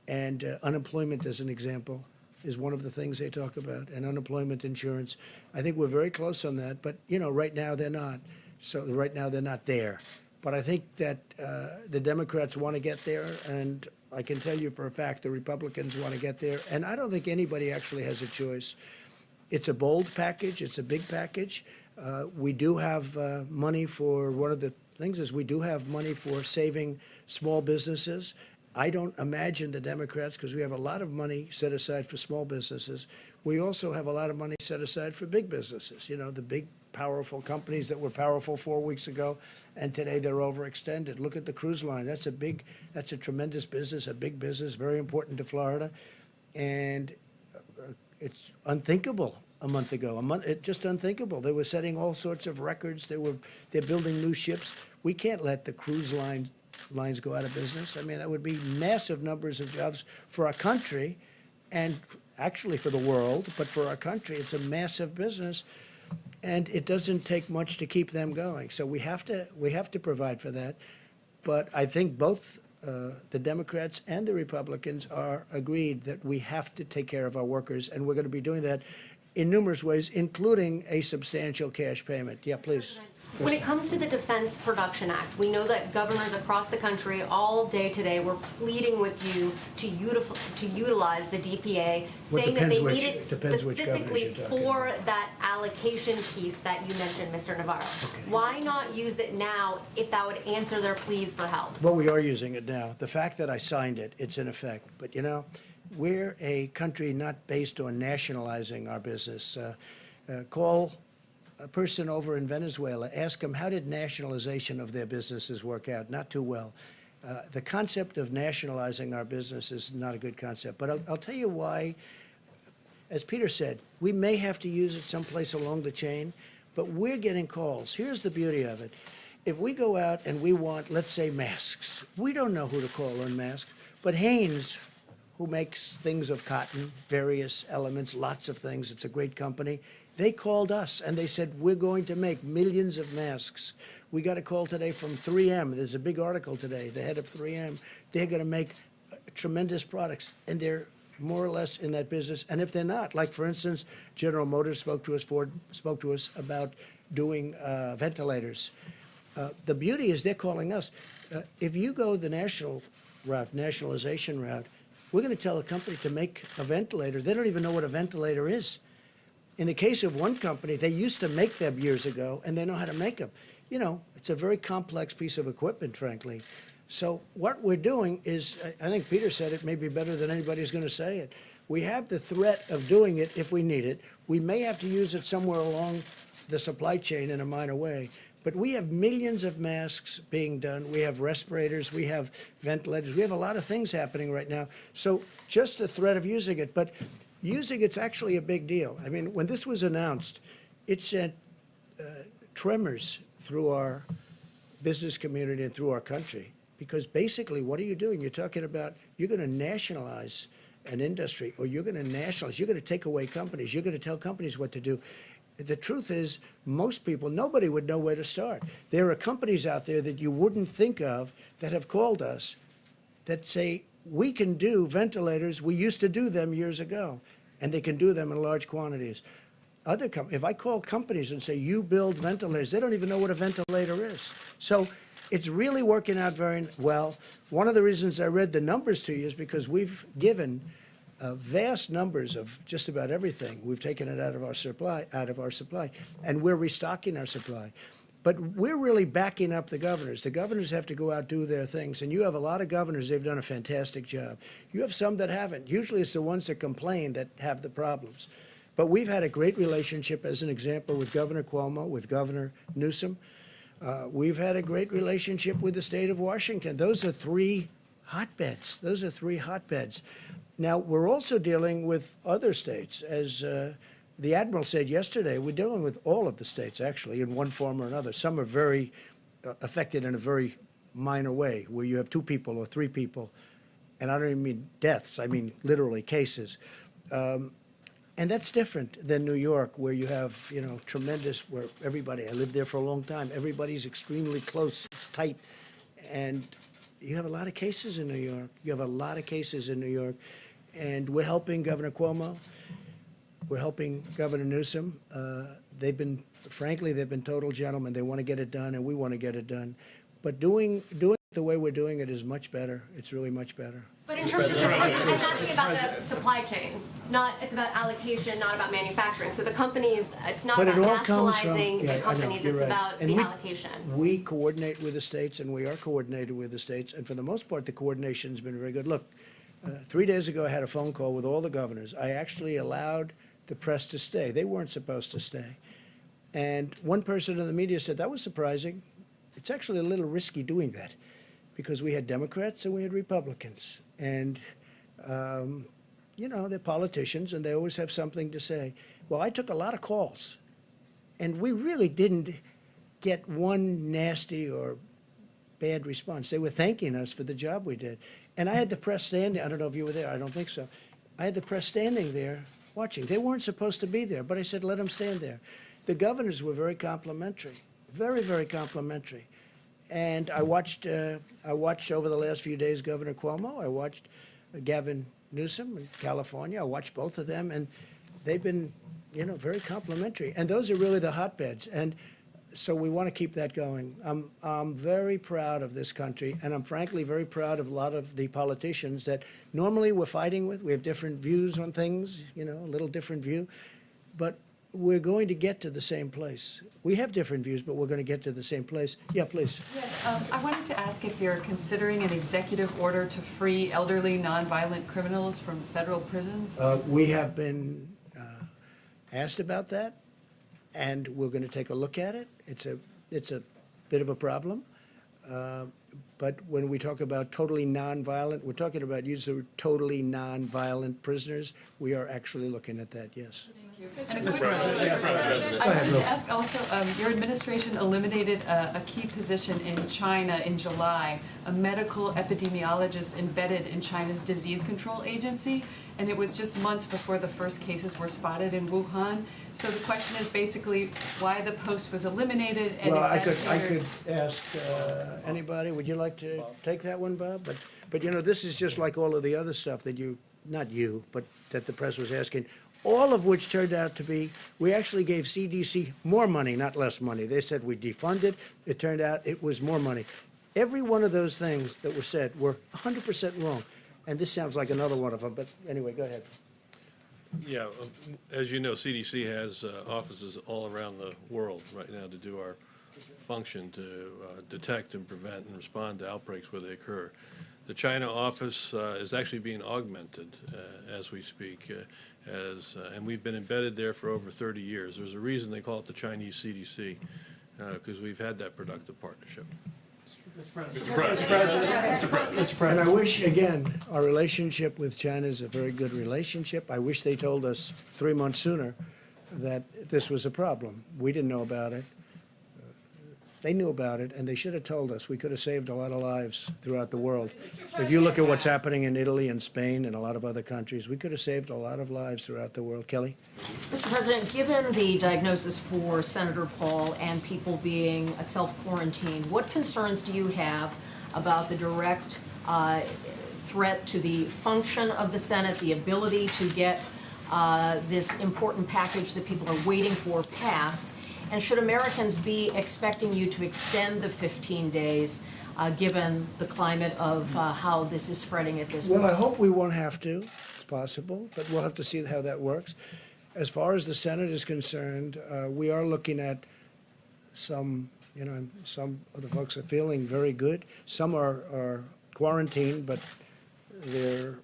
And unemployment, as an example, is one of the things they talk about, and unemployment insurance. I think we're very close on that, but right now they're not. So right now they're not there. But I think that the Democrats want to get there, and I can tell you for a fact the Republicans want to get there. And I don't think anybody actually has a choice. It's a bold package. It's a big package. We do have money for, one of the things is we do have money for saving small businesses. I don't imagine the Democrats, because we have a lot of money set aside for small businesses. We also have a lot of money set aside for big businesses, the big, powerful companies that were powerful 4 weeks ago, and today they're overextended. Look at the cruise line. That's a tremendous business, a big business, very important to Florida. And it's unthinkable a month ago. It's just unthinkable. They were setting all sorts of records. They're building new ships. We can't let the cruise lines go out of business. I mean, that would be massive numbers of jobs for our country, and actually for the world. But for our country, it's a massive business, and it doesn't take much to keep them going. So we have to provide for that. But I think both the Democrats and the Republicans are agreed that we have to take care of our workers, and we're going to be doing that in numerous ways, including a substantial cash payment. Yeah, please. When it comes to the Defense Production Act, we know that governors across the country all day today were pleading with you to utilize the DPA, saying that they need it specifically for that allocation piece that you mentioned, Mr. Navarro. Okay. Why not use it now if that would answer their pleas for help? Well, we are using it now. The fact that I signed it, it's in effect. But, we're a country not based on nationalizing our business. Call a person over in Venezuela, ask them how did nationalization of their businesses work out? Not too well. The concept of nationalizing our business is not a good concept. But I'll tell you why. As Peter said, we may have to use it someplace along the chain, but we're getting calls. Here's the beauty of it. If we go out and we want, let's say, masks, we don't know who to call on masks, but Hanes, who makes things of cotton, various elements, lots of things, it's a great company, they called us and they said, we're going to make millions of masks. We got a call today from 3M. There's a big article today, the head of 3M. They're going to make tremendous products, and they're more or less in that business. And if they're not, like, for instance, General Motors spoke to us, Ford spoke to us about doing ventilators. The beauty is they're calling us. If you go the national route, nationalization route, we're going to tell a company to make a ventilator. They don't even know what a ventilator is. In the case of one company, they used to make them years ago, and they know how to make them. It's a very complex piece of equipment, frankly. So what we're doing is, I think Peter said it maybe better than anybody's going to say it. We have the threat of doing it if we need it. We may have to use it somewhere along the supply chain in a minor way. But we have millions of masks being done. We have respirators. We have ventilators. We have a lot of things happening right now. So just the threat of using it. But using it's actually a big deal. I mean, when this was announced, it sent tremors through our business community and through our country. Because basically, what are you doing? You're talking about you're going to nationalize an industry, or you're going to nationalize. You're going to take away companies. You're going to tell companies what to do. The truth is, most people, nobody would know where to start. There are companies out there that you wouldn't think of that have called us that say, we can do ventilators. We used to do them years ago, and they can do them in large quantities. If I call companies and say, you build ventilators, they don't even know what a ventilator is. So it's really working out very well. One of the reasons I read the numbers to you is because we've given vast numbers of just about everything. We've taken it out of our supply, and we're restocking our supply. But we're really backing up the governors. The governors have to go out, do their things, and you have a lot of governors, they've done a fantastic job. You have some that haven't. Usually it's the ones that complain that have the problems. But we've had a great relationship, as an example, with Governor Cuomo, with Governor Newsom. We've had a great relationship with the state of Washington. Those are three hotbeds. Those are three hotbeds. Now, we're also dealing with other states. As the Admiral said yesterday, we're dealing with all of the states, actually, in one form or another. Some are very affected in a very minor way, where you have 2 people or 3 people. And I don't even mean deaths, I mean literally cases. And that's different than New York, where you have, you know, tremendous, where everybody, I lived there for a long time, everybody's extremely close, tight. And you have a lot of cases in New York. You have a lot of cases in New York. And we're helping Governor Cuomo. We're helping Governor Newsom. They've been, frankly, they've been total gentlemen. They want to get it done, and we want to get it done. But doing it the way we're doing it is much better. It's really much better. But in terms of, I'm asking about the supply chain. It's about allocation, not about manufacturing. So the companies, it's not But about it all comes from, nationalizing yeah, the companies, you're it's right. about And the allocation. We coordinate with the states, and we are coordinated with the states, and for the most part, the coordination's been very good. Look, 3 days ago, I had a phone call with all the governors. I actually allowed the press to stay. They weren't supposed to stay. And one person in the media said, that was surprising. It's actually a little risky doing that, because we had Democrats and we had Republicans. And, you know, they're politicians, and they always have something to say. Well, I took a lot of calls, and we really didn't get one nasty or bad response. They were thanking us for the job we did. And I had the press standing, I don't know if you were there, I don't think so. I had the press standing there watching. They weren't supposed to be there, but I said, let them stand there. The governors were very complimentary, very, very complimentary. And I watched over the last few days Governor Cuomo. I watched Gavin Newsom in California. I watched both of them, and they've been, you know, very complimentary. And those are really the hotbeds. And so we want to keep that going. I'm very proud of this country, and I'm frankly very proud of a lot of the politicians that normally we're fighting with. We have different views on things, you know, a little different view. But we're going to get to the same place. We have different views, but we're going to get to the same place. Yeah, please. Yes, I wanted to ask if you're considering an executive order to free elderly, nonviolent criminals from federal prisons? We have been asked about that, and we're going to take a look at it. It's a bit of a problem. But when we talk about totally nonviolent, we're talking about using totally nonviolent prisoners. We are actually looking at that, yes. And a quick I wanted to ask also, your administration eliminated a key position in China in July, a medical epidemiologist embedded in China's disease control agency, and it was just months before the first cases were spotted in Wuhan. So the question is basically why the post was eliminated, and Well, I if that could ask anybody. Would you like to take that one, Bob? But you know, this is just like all of the other stuff that you, not you, but that the press was asking, all of which turned out to be, we actually gave CDC more money, not less money. They said we defunded. It turned out it was more money. Every one of those things that were said were 100% wrong. And this sounds like another one of them, but anyway, go ahead. Yeah, as you know, CDC has offices all around the world right now to do our function to detect and prevent and respond to outbreaks where they occur. The China office is actually being augmented as we speak, and we've been embedded there for over 30 years. There's a reason they call it the Chinese CDC, because we've had that productive partnership. Mr. President. And I wish, again, our relationship with China is a very good relationship. I wish they told us 3 months sooner that this was a problem. We didn't know about it. They knew about it, and they should have told us. We could have saved a lot of lives throughout the world. If you look at what's happening in Italy and Spain and a lot of other countries, we could have saved a lot of lives throughout the world. Kelly? Mr. President, given the diagnosis for Senator Paul and people being self-quarantined, what concerns do you have about the direct threat to the function of the Senate, the ability to get this important package that people are waiting for passed? And should Americans be expecting you to extend the 15 days, given the climate of how this is spreading at this point? Well, I hope we won't have to. It's possible, but we'll have to see how that works. As far as the Senate is concerned, we are looking at some, some of the folks are feeling very good. Some are quarantined, but they're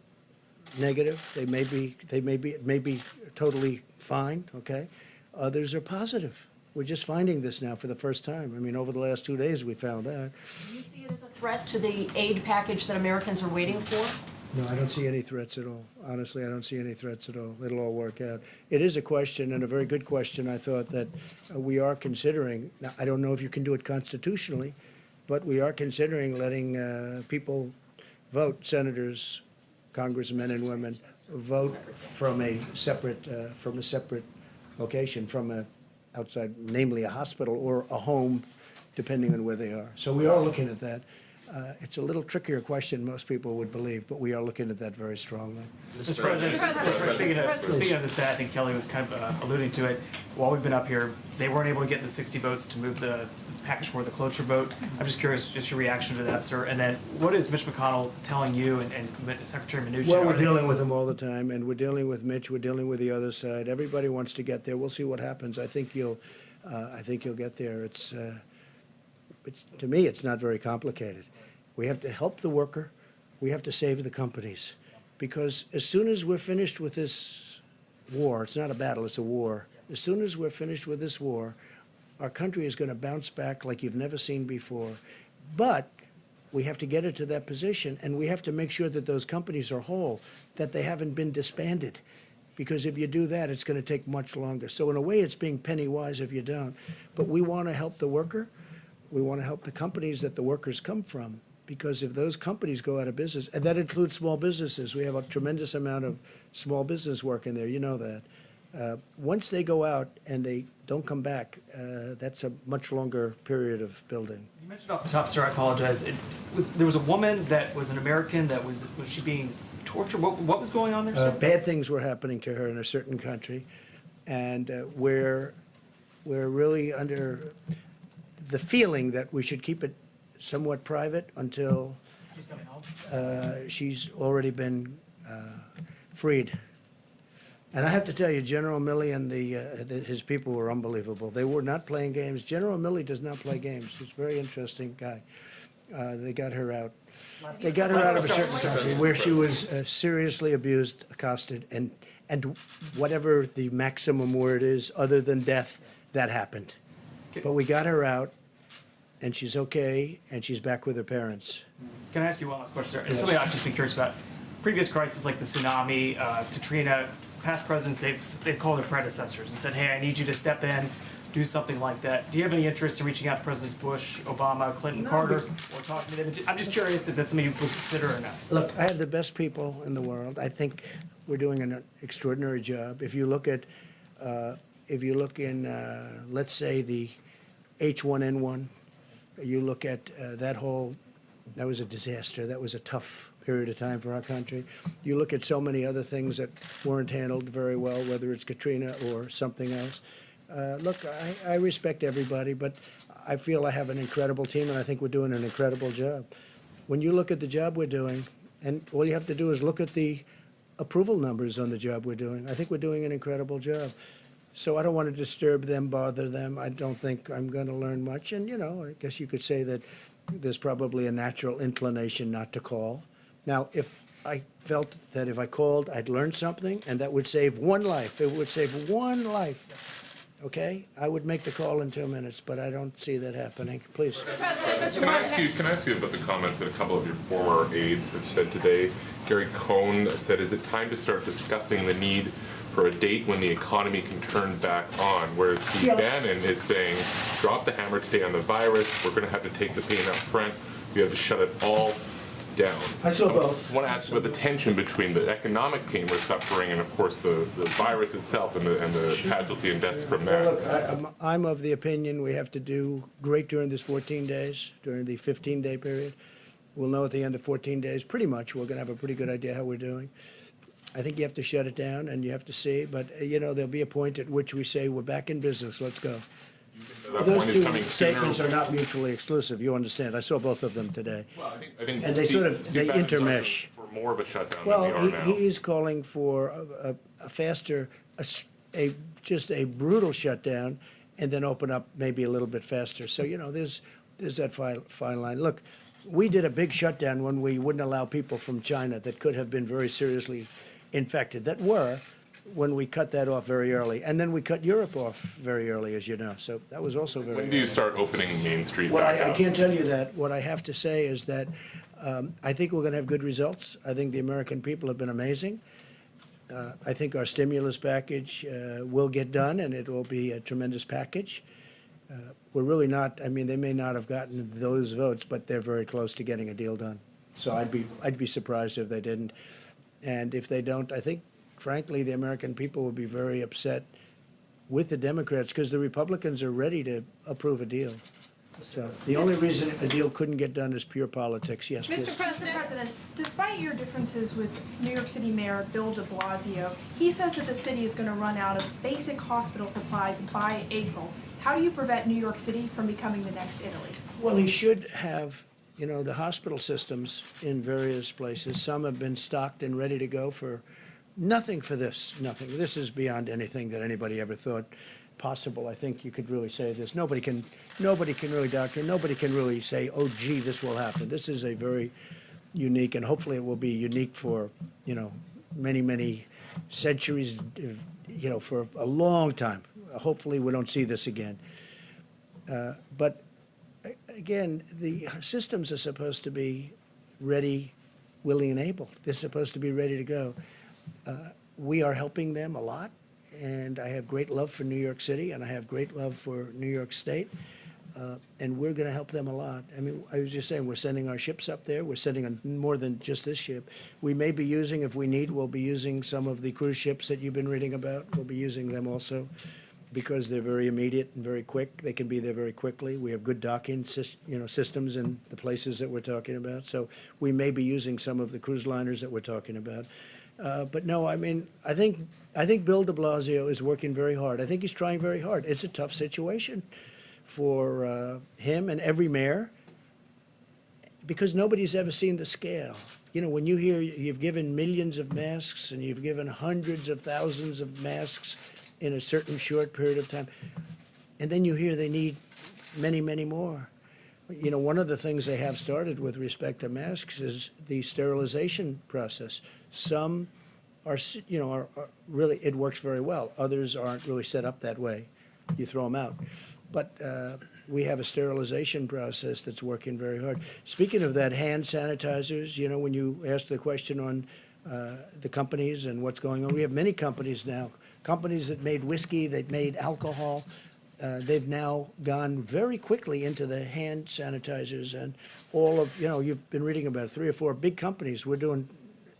negative. It may be totally fine, okay? Others are positive. We're just finding this now for the first time. I mean, over the last 2 days, we found that. Do you see it as a threat to the aid package that Americans are waiting for? No, I don't see any threats at all. Honestly, I don't see any threats at all. It'll all work out. It is a question, and a very good question, I thought, that we are considering. Now, I don't know if you can do it constitutionally, but we are considering letting people vote, senators, congressmen and women, vote from a separate location, from a outside, namely a hospital or a home, depending on where they are. So we are looking at that. It's a little trickier question, most people would believe, but we are looking at that very strongly. Mr. President, speaking of this, I think Kelly was kind of alluding to it. While we've been up here, they weren't able to get the 60 votes to move the package for the cloture vote. I'm just curious, just your reaction to that, sir. And then, what is Mitch McConnell telling you and Secretary Mnuchin? Well, we're dealing with them all the time, and we're dealing with Mitch. We're dealing with the other side. Everybody wants to get there. We'll see what happens. I think you'll get there. It's to me, it's not very complicated. We have to help the worker. We have to save the companies. Because as soon as we're finished with this war, it's not a battle, it's a war. As soon as we're finished with this war, our country is going to bounce back like you've never seen before. But we have to get it to that position, and we have to make sure that those companies are whole, that they haven't been disbanded. Because if you do that, it's going to take much longer. So in a way, it's being penny wise if you don't. But we want to help the worker. We want to help the companies that the workers come from. Because if those companies go out of business, and that includes small businesses, we have a tremendous amount of small business work in there, you know that. Once they go out and they don't come back, that's a much longer period of building. You mentioned off the top, sir, I apologize. There was a woman that was an American that was she being tortured? What was going on there, sir? Bad things were happening to her in a certain country, and we're really under the feeling that we should keep it somewhat private until she's already been freed. And I have to tell you, General Milley and his people were unbelievable. They were not playing games. General Milley does not play games. He's a very interesting guy. They got her out. They got her out of a certain country where she was seriously abused, accosted, and whatever the maximum word is, other than death, that happened. But we got her out, and she's okay, and she's back with her parents. Can I ask you one last question, sir? And something I've just been curious about. Previous crises like the tsunami, Katrina, past presidents, they've called their predecessors and said, hey, I need you to step in, do something like that. Do you have any interest in reaching out to Presidents Bush, Obama, Clinton, Carter, or talking to them? I'm just curious if that's something you would consider or not. Look, I have the best people in the world. I think we're doing an extraordinary job. If you look at, let's say, the H1N1, you look at that was a disaster. That was a tough period of time for our country. You look at so many other things that weren't handled very well, whether it's Katrina or something else. Look, I respect everybody, but I feel I have an incredible team, and I think we're doing an incredible job. When you look at the job we're doing, and all you have to do is look at the approval numbers on the job we're doing, I think we're doing an incredible job. So I don't want to disturb them, bother them. I don't think I'm going to learn much. And, I guess you could say that there's probably a natural inclination not to call. Now, if I felt that if I called, I'd learn something, and that would save one life. It would save one life. Okay? I would make the call in 2 minutes, but I don't see that happening. Please. Can I ask you about the comments that a couple of your former aides have said today? Gary Cohn said, is it time to start discussing the need for a date when the economy can turn back on, whereas Steve Bannon is saying, drop the hammer today on the virus, we're going to have to take the pain up front, we have to shut it all down. I saw both. I want to ask you about the tension between the economic pain we're suffering and, of course, the virus itself and the casualty and deaths from that. Well, look, I'm of the opinion we have to do great during this 14 days, during the 15-day period. We'll know at the end of 14 days, pretty much, we're going to have a pretty good idea how we're doing. I think you have to shut it down and you have to see, but there'll be a point at which we say we're back in business, let's go. That Those point is two coming sooner. statements are not mutually exclusive, you understand. I saw both of them today. Well, I think And they Steve- sort of- Steve they Bannon's arguing intermesh. for more of a shutdown Well, than we are now. he's calling for a faster, just a brutal shutdown, and then open up maybe a little bit faster. So, you know, there's that fine line. Look, we did a big shutdown when we wouldn't allow people from China that could have been very seriously infected, that were, when we cut that off very early. And then we cut Europe off very early, as you know. So that was also very When do you early. start opening Main Street Well, back I up? can't tell you that. What I have to say is that I think we're going to have good results. I think the American people have been amazing. I think our stimulus package will get done, and it will be a tremendous package. We're really not, I mean, they may not have gotten those votes, but they're very close to getting a deal done. So I'd be surprised if they didn't. And if they don't, I think, frankly, the American people will be very upset with the Democrats because the Republicans are ready to approve a deal. So the only reason a deal couldn't get done is pure politics. Yes, please. Mr. President, despite your differences with New York City Mayor Bill de Blasio, he says that the city is going to run out of basic hospital supplies by April. How do you prevent New York City from becoming the next Italy? Well, he should have, you know, the hospital systems in various places. Some have been stocked and ready to go for nothing for this, nothing. This is beyond anything that anybody ever thought possible. I think you could really say this. Nobody can really doctor, nobody can really say, oh, gee, this will happen. This is a very unique, and hopefully it will be unique for, you know, many, many centuries, you know, for a long time. Hopefully we don't see this again. But again, the systems are supposed to be ready, willing, and able. They're supposed to be ready to go. We are helping them a lot, and I have great love for New York City, and I have great love for New York State, and we're going to help them a lot. I mean, I was just saying, we're sending our ships up there. We're sending more than just this ship. We may be using, if we need, we'll be using some of the cruise ships that you've been reading about. We'll be using them also because they're very immediate and very quick. They can be there very quickly. We have good docking systems in the places that we're talking about. So we may be using some of the cruise liners that we're talking about. But no, I mean, I think Bill de Blasio is working very hard. I think he's trying very hard. It's a tough situation for him and every mayor because nobody's ever seen the scale. You know, when you hear you've given millions of masks and you've given hundreds of thousands of masks in a certain short period of time, and then you hear they need many, many more. You know, one of the things they have started with respect to masks is the sterilization process. Some are, you know, are really, it works very well. Others aren't really set up that way. You throw them out. But we have a sterilization process that's working very hard. Speaking of that, hand sanitizers, you know, when you asked the question on the companies and what's going on, we have many companies now, companies that made whiskey, that made alcohol. They've now gone very quickly into the hand sanitizers and all of, you know, you've been reading about 3 or 4 big companies. We're doing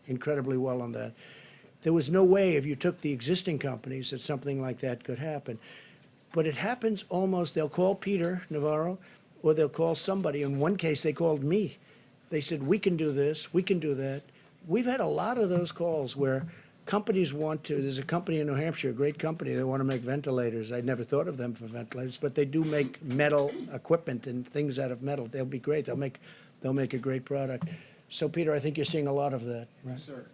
incredibly well on that. There was no way if you took the existing companies that something like that could happen. But it happens almost, they'll call Peter Navarro or they'll call somebody. In one case, they called me. They said, we can do this, we can do that. We've had a lot of those calls where companies want to, there's a company in New Hampshire, a great company, they want to make ventilators. I'd never thought of them for ventilators, but they do make metal equipment and things out of metal. They'll be great. They'll make a great product. So, Peter, I think you're seeing a lot of that, right? Yes, sir.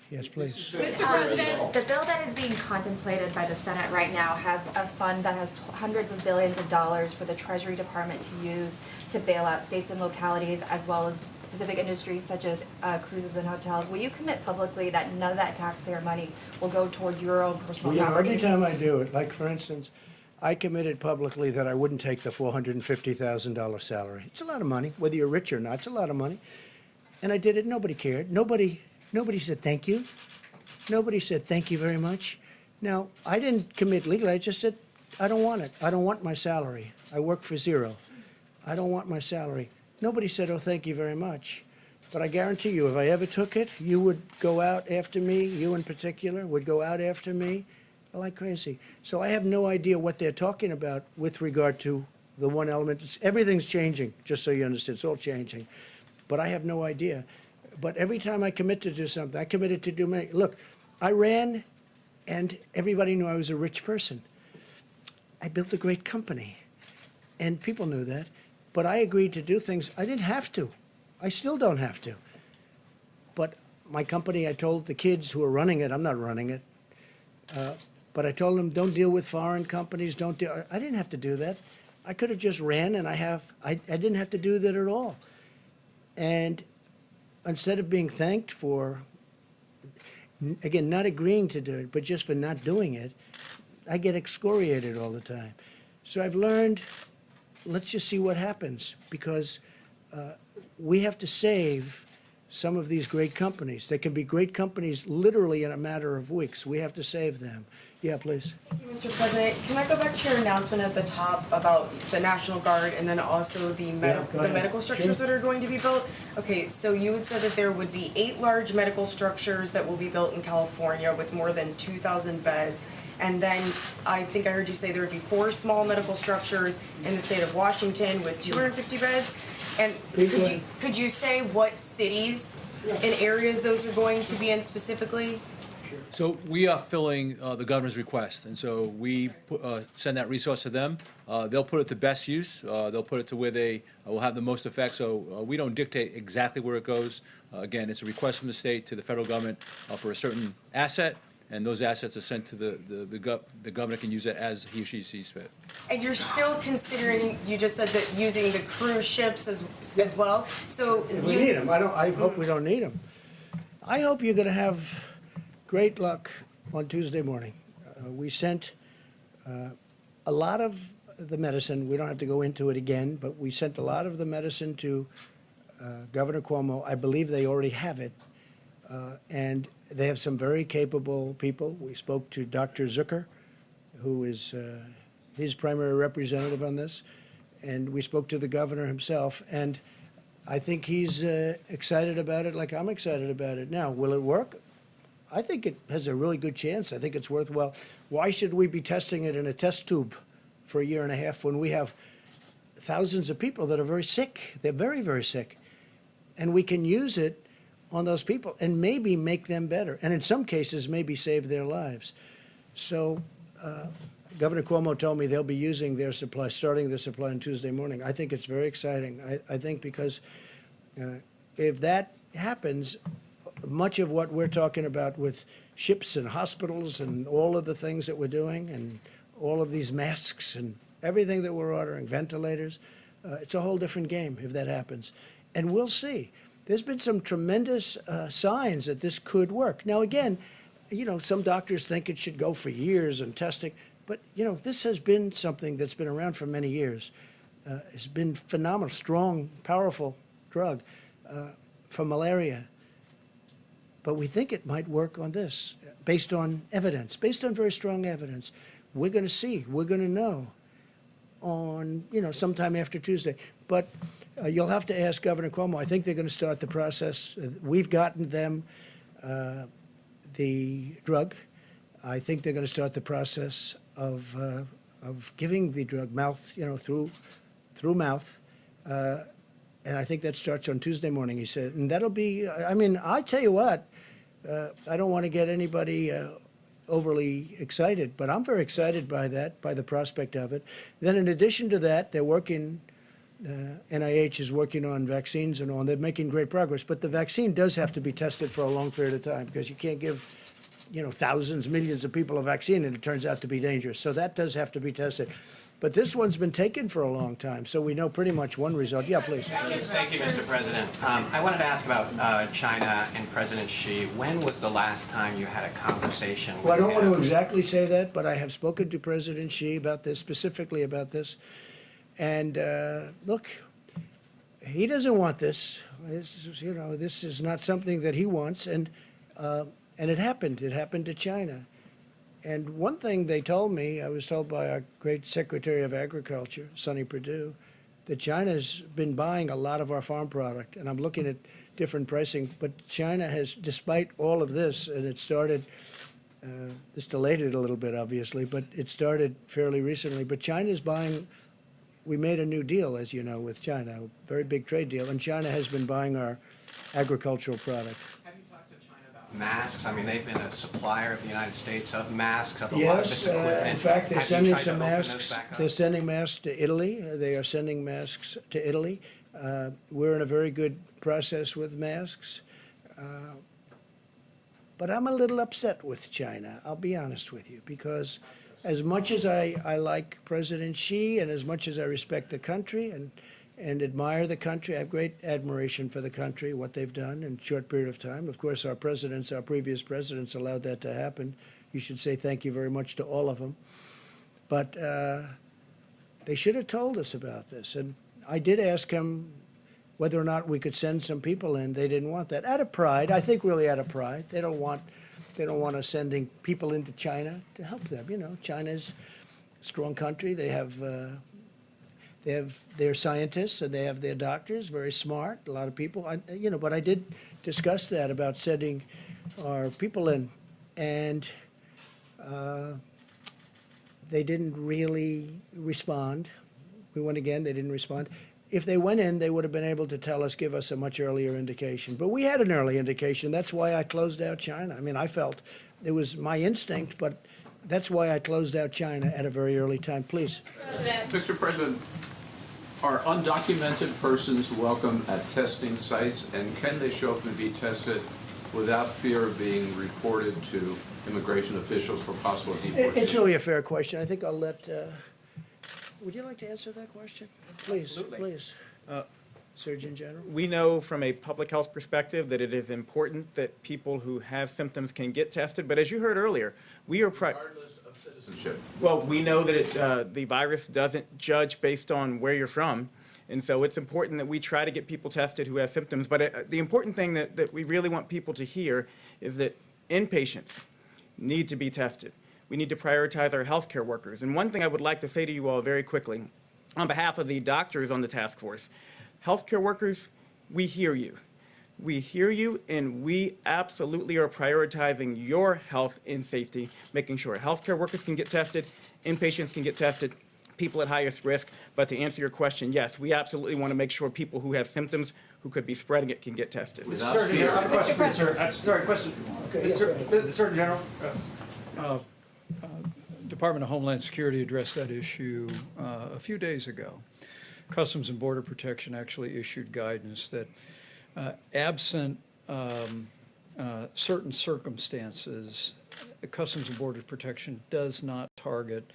Yes, please. Mr. President. The bill that is being contemplated by the Senate right now has a fund that has hundreds of billions of dollars for the Treasury Department to use to bail out states and localities as well as specific industries such as cruises and hotels. Will you commit publicly that none of that taxpayer money will go towards your own personal Well, properties? every time I do it, like for instance, I committed publicly that I wouldn't take the $450,000 salary. It's a lot of money, whether you're rich or not, it's a lot of money. And I did it, nobody cared. Nobody said thank you. Nobody said thank you very much. Now, I didn't commit legally, I just said, I don't want it. I don't want my salary. I work for zero. I don't want my salary. Nobody said, oh, thank you very much. But I guarantee you, if I ever took it, you would go out after me, you in particular, would go out after me like crazy. So I have no idea what they're talking about with regard to the one element. Everything's changing, just so you understand. It's all changing. But I have no idea. But every time I commit to do something, I committed to do many. Look, I ran, and everybody knew I was a rich person. I built a great company, and people knew that. But I agreed to do things I didn't have to. I still don't have to. But my company, I told the kids who are running it, I'm not running it, but I told them, don't deal with foreign companies, don't deal. I didn't have to do that. I could have just ran, and I didn't have to do that at all. And instead of being thanked for, again, not agreeing to do it, but just for not doing it, I get excoriated all the time. So I've learned, let's just see what happens, because we have to save some of these great companies. They can be great companies literally in a matter of weeks. We have to save them. Yeah, please. Thank you, Mr. President. Can I go back to your announcement at the top about the National Guard and then also the medical structures that are going to be built? Okay, so you had said that there would be 8 large medical structures that will be built in California with more than 2,000 beds. And then I think I heard you say there would be 4 small medical structures in the state of Washington with 250 beds. And could you say what cities and areas those are going to be in specifically? So we are filling the governor's request, and so we send that resource to them. They'll put it to best use. They'll put it to where they will have the most effect. So we don't dictate exactly where it goes. Again, it's a request from the state to the federal government for a certain asset, and those assets are sent to the governor can use it as he or she sees fit. And you're still considering, you just said that using the cruise ships as well. So if we need them, I hope we don't need them. I hope you're going to have great luck on Tuesday morning. We sent a lot of the medicine. We don't have to go into it again, but we sent a lot of the medicine to Governor Cuomo. I believe they already have it, and they have some very capable people. We spoke to Dr. Zucker, who is his primary representative on this, and we spoke to the governor himself, and I think he's excited about it like I'm excited about it. Now, will it work? I think it has a really good chance. I think it's worthwhile. Why should we be testing it in a test tube for a year and a half when we have thousands of people that are very sick? They're very, very sick. And we can use it on those people and maybe make them better. And in some cases, maybe save their lives. So Governor Cuomo told me they'll be using their supply, starting their supply on Tuesday morning. I think it's very exciting. I think because if that happens, much of what we're talking about with ships and hospitals and all of the things that we're doing and all of these masks and everything that we're ordering, ventilators, it's a whole different game if that happens. And we'll see. There's been some tremendous signs that this could work. Now, again, you know, some doctors think it should go for years and testing, but, you know, this has been something that's been around for many years. It's been phenomenal, strong, powerful drug for malaria. But we think it might work on this, based on evidence, based on very strong evidence. We're going to see. We're going to know on, you know, sometime after Tuesday. But you'll have to ask Governor Cuomo. I think they're going to start the process. We've gotten them the drug. I think they're going to start the process of giving the drug mouth, you know, through mouth. And I think that starts on Tuesday morning, he said. And that'll be, I mean, I tell you what, I don't want to get anybody overly excited, but I'm very excited by that, by the prospect of it. Then in addition to that, they're working, NIH is working on vaccines and all, and they're making great progress. But the vaccine does have to be tested for a long period of time because you can't give, you know, thousands, millions of people a vaccine and it turns out to be dangerous. So that does have to be tested. But this one's been taken for a long time, so we know pretty much one result. Yeah, please. Thank you, Mr. President. I wanted to ask about China and President Xi. When was the last time you had a conversation with him? Well, I don't want to exactly say that, but I have spoken to President Xi about this, specifically about this. And look, he doesn't want this. You know, this is not something that he wants, and it happened. It happened to China. And one thing they told me, I was told by our great Secretary of Agriculture, Sonny Perdue, that China's been buying a lot of our farm product. And I'm looking at different pricing, but China has, despite all of this, and it started, this delayed it a little bit, obviously, but it started fairly recently. But China's buying, we made a new deal, as you know, with China, a very big trade deal, and China has been buying our agricultural product. Have you talked to China about masks? I mean, they've been a supplier of the United States of masks, of a lot of this Yes, equipment. in fact, they're Have you sending tried to some open those masks. back up? They're sending masks to Italy. They are sending masks to Italy. We're in a very good process with masks. But I'm a little upset with China, I'll be honest with you, because as much as I like President Xi and as much as I respect the country and admire the country, I have great admiration for the country, what they've done in a short period of time. Of course, our previous presidents allowed that to happen. You should say thank you very much to all of them. But they should have told us about this. And I did ask him whether or not we could send some people in. They didn't want that. Out of pride, I think really out of pride. They don't want us sending people into China to help them. You know, China's a strong country. They have their scientists and they have their doctors, very smart, a lot of people. But I did discuss that about sending our people in, and they didn't really respond. We went again, they didn't respond. If they went in, they would have been able to give us a much earlier indication. But we had an early indication. That's why I closed out China. I mean, I felt it was my instinct, but that's why I closed out China at a very early time. Please. Mr. President, are undocumented persons welcome at testing sites, and can they show up and be tested without fear of being reported to immigration officials for possible deportation? It's really a fair question. I think I'll let, would you like to answer that question? Please, Absolutely. please. Surgeon General. We know from a public health perspective that it is important that people who have symptoms can get tested, but as you heard earlier, we are Regardless of citizenship. well, we know that the virus doesn't judge based on where you're from, and so it's important that we try to get people tested who have symptoms. But the important thing that we really want people to hear is that inpatients need to be tested. We need to prioritize our healthcare workers. And one thing I would like to say to you all very quickly, on behalf of the doctors on the task force, healthcare workers, we hear you. We hear you, and we absolutely are prioritizing your health and safety, making sure healthcare workers can get tested, inpatients can get tested, people at highest risk. But to answer your question, yes, we absolutely want to make sure people who have symptoms who could be spreading it can get tested. Mr. Surgeon General, I have a question for you, sir. Sorry, question. Mr. Surgeon General. Department of Homeland Security addressed that issue a few days ago. Customs and Border Protection actually issued guidance that absent certain circumstances, Customs and Border Protection does not target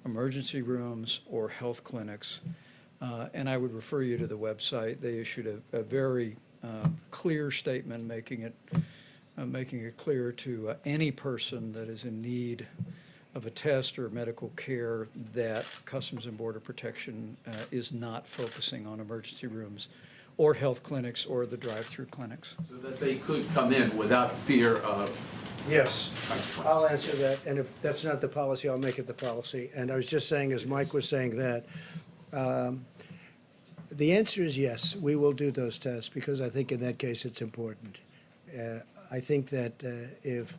emergency rooms or health clinics. And I would refer you to the website. They issued a very clear statement making it clear to any person that is in need of a test or medical care that Customs and Border Protection is not focusing on emergency rooms or health clinics or the drive-through clinics. So that they could come in without fear of... Yes, I'll answer that, and if that's not the policy, I'll make it the policy. And I was just saying, as Mike was saying that, the answer is yes, we will do those tests, because I think in that case it's important. I think that if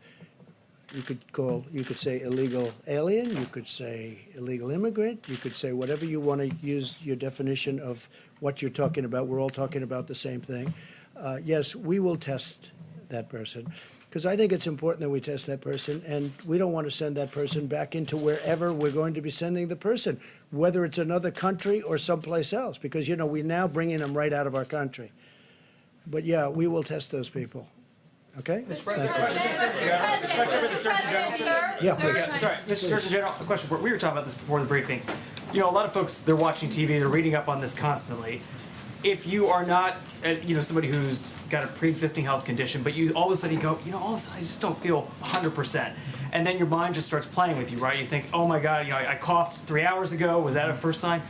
you could say illegal alien, you could say illegal immigrant, you could say whatever you want to use your definition of what you're talking about. We're all talking about the same thing. Yes, we will test that person, because I think it's important that we test that person, and we don't want to send that person back into wherever we're going to be sending the person, whether it's another country or someplace else, because, you know, we're now bringing them right out of our country. But yeah, we will test those people. Okay? Mr. President, question for the Surgeon General. Yeah, Sorry, Mr. Surgeon General, a question for, we were talking about this before the briefing. You know, a lot of folks, they're watching TV, they're reading up on this constantly. If you are not, somebody who's got a pre-existing health condition, but you all of a sudden you go, all of a sudden I just don't feel 100%. And then your mind just starts playing with you, right? You think, oh my God, I coughed 3 hours ago. Was that a first sign?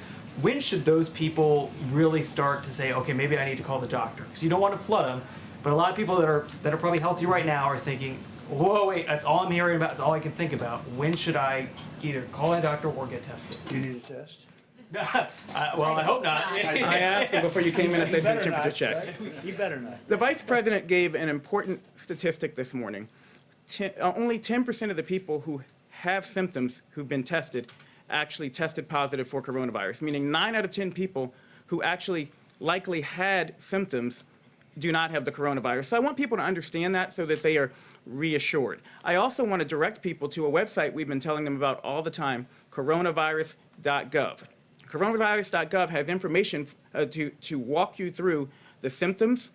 When should those people really start to say, okay, maybe I need to call the doctor? Because you don't want to flood them. But a lot of people that are probably healthy right now are thinking, whoa, wait, that's all I'm hearing about, that's all I can think about. When should I either call a doctor or get tested? You need a test? Well, I hope not. I asked you before you came in if they'd been temperature checked. You better not. The Vice President gave an important statistic this morning. Only 10% of the people who have symptoms who've been tested actually tested positive for coronavirus, meaning 9 out of 10 people who actually likely had symptoms do not have the coronavirus. So I want people to understand that so that they are reassured. I also want to direct people to a website we've been telling them about all the time, coronavirus.gov. Coronavirus.gov has information to walk you through the symptoms,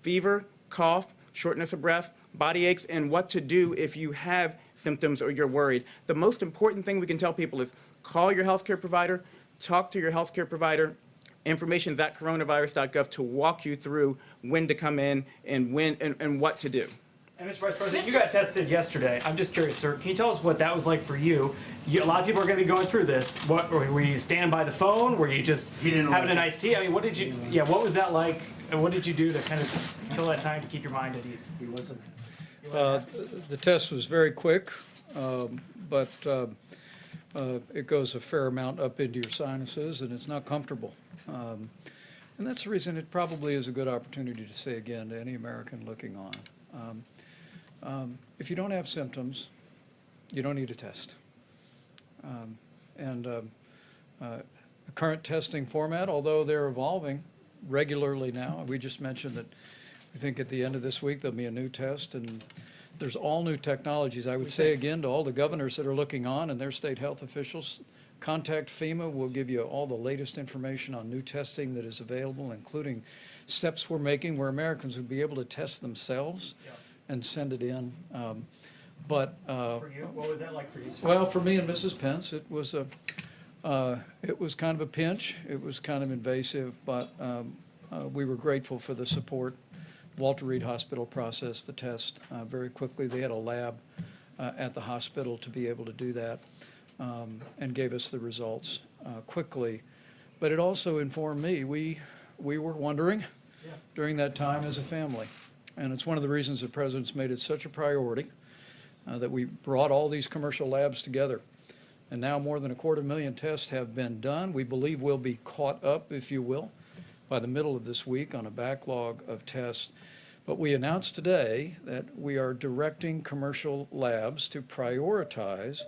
fever, cough, shortness of breath, body aches, and what to do if you have symptoms or you're worried. The most important thing we can tell people is call your healthcare provider, talk to your healthcare provider. Information is at coronavirus.gov to walk you through when to come in and when and what to do. And Mr. Vice President, you got tested yesterday. I'm just curious, sir, can you tell us what that was like for you? A lot of people are going to be going through this. What were you standing by the phone? Were you just having a nice tea? I mean, what did you? Yeah, what was that like? And what did you do to kind of kill that time to keep your mind at ease? He wasn't. The test was very quick, but it goes a fair amount up into your sinuses, and it's not comfortable. And that's the reason it probably is a good opportunity to say again to any American looking on. If you don't have symptoms, you don't need a test. The current testing format, although they're evolving regularly now, we just mentioned that we think at the end of this week there'll be a new test, and there's all new technologies. I would say again to all the governors that are looking on and their state health officials, contact FEMA. We'll give you all the latest information on new testing that is available, including steps we're making where Americans would be able to test themselves and send it in. For you, what was that like for you, sir? Well, for me and Mrs. Pence, it was kind of a pinch. It was kind of invasive, but we were grateful for the support. Walter Reed Hospital processed the test very quickly. They had a lab at the hospital to be able to do that, and gave us the results quickly. But it also informed me. We were wondering during that time as a family. And it's one of the reasons the President's made it such a priority that we brought all these commercial labs together. And now more than 250,000 tests have been done. We believe we'll be caught up, if you will, by the middle of this week on a backlog of tests. But we announced today that we are directing commercial labs to prioritize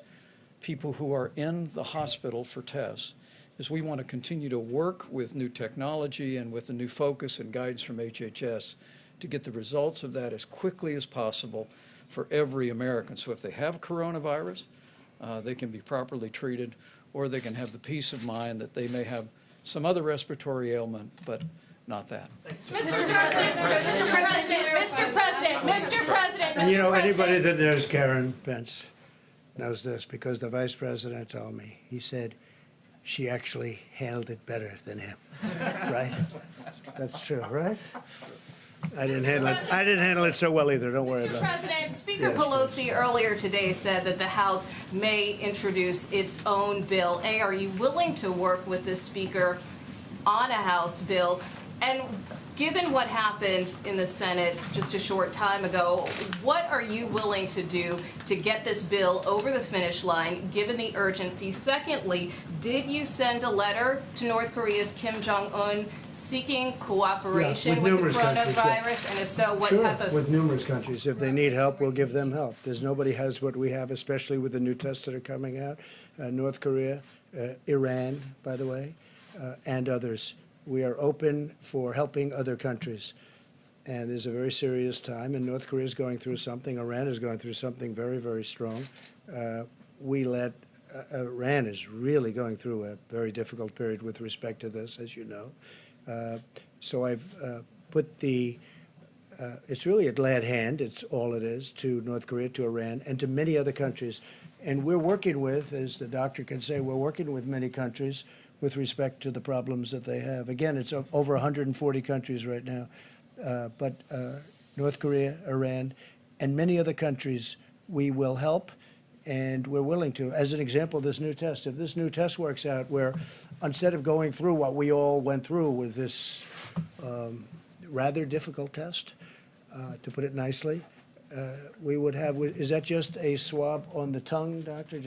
people who are in the hospital for tests, as we want to continue to work with new technology and with the new focus and guidance from HHS to get the results of that as quickly as possible for every American. So if they have coronavirus, they can be properly treated, or they can have the peace of mind that they may have some other respiratory ailment, but not that. Mr. President. And you know, anybody that knows Karen Pence knows this, because the Vice President told me, he said, she actually handled it better than him, right? That's true, right? I didn't handle it so well either, don't worry about it. President, Speaker Pelosi earlier today said that the House may introduce its own bill. A, are you willing to work with the Speaker on a House bill? And given what happened in the Senate just a short time ago, what are you willing to do to get this bill over the finish line, given the urgency? Secondly, did you send a letter to North Korea's Kim Jong-un seeking cooperation with the coronavirus? And if so, what type of... With numerous countries. If they need help, we'll give them help. There's nobody has what we have, especially with the new tests that are coming out. North Korea, Iran, by the way, and others. We are open for helping other countries. And there's a very serious time, and North Korea is going through something. Iran is going through something very, very strong. Iran is really going through a very difficult period with respect to this, as you know. So I've put the, it's really a glad hand, it's all it is, to North Korea, to Iran, and to many other countries. And we're working with, as the doctor can say, we're working with many countries with respect to the problems that they have. Again, it's over 140 countries right now, but North Korea, Iran, and many other countries, we will help, and we're willing to. As an example, this new test, if this new test works out, where instead of going through what we all went through with this rather difficult test, to put it nicely, we would have, is that just a swab on the tongue, doctor?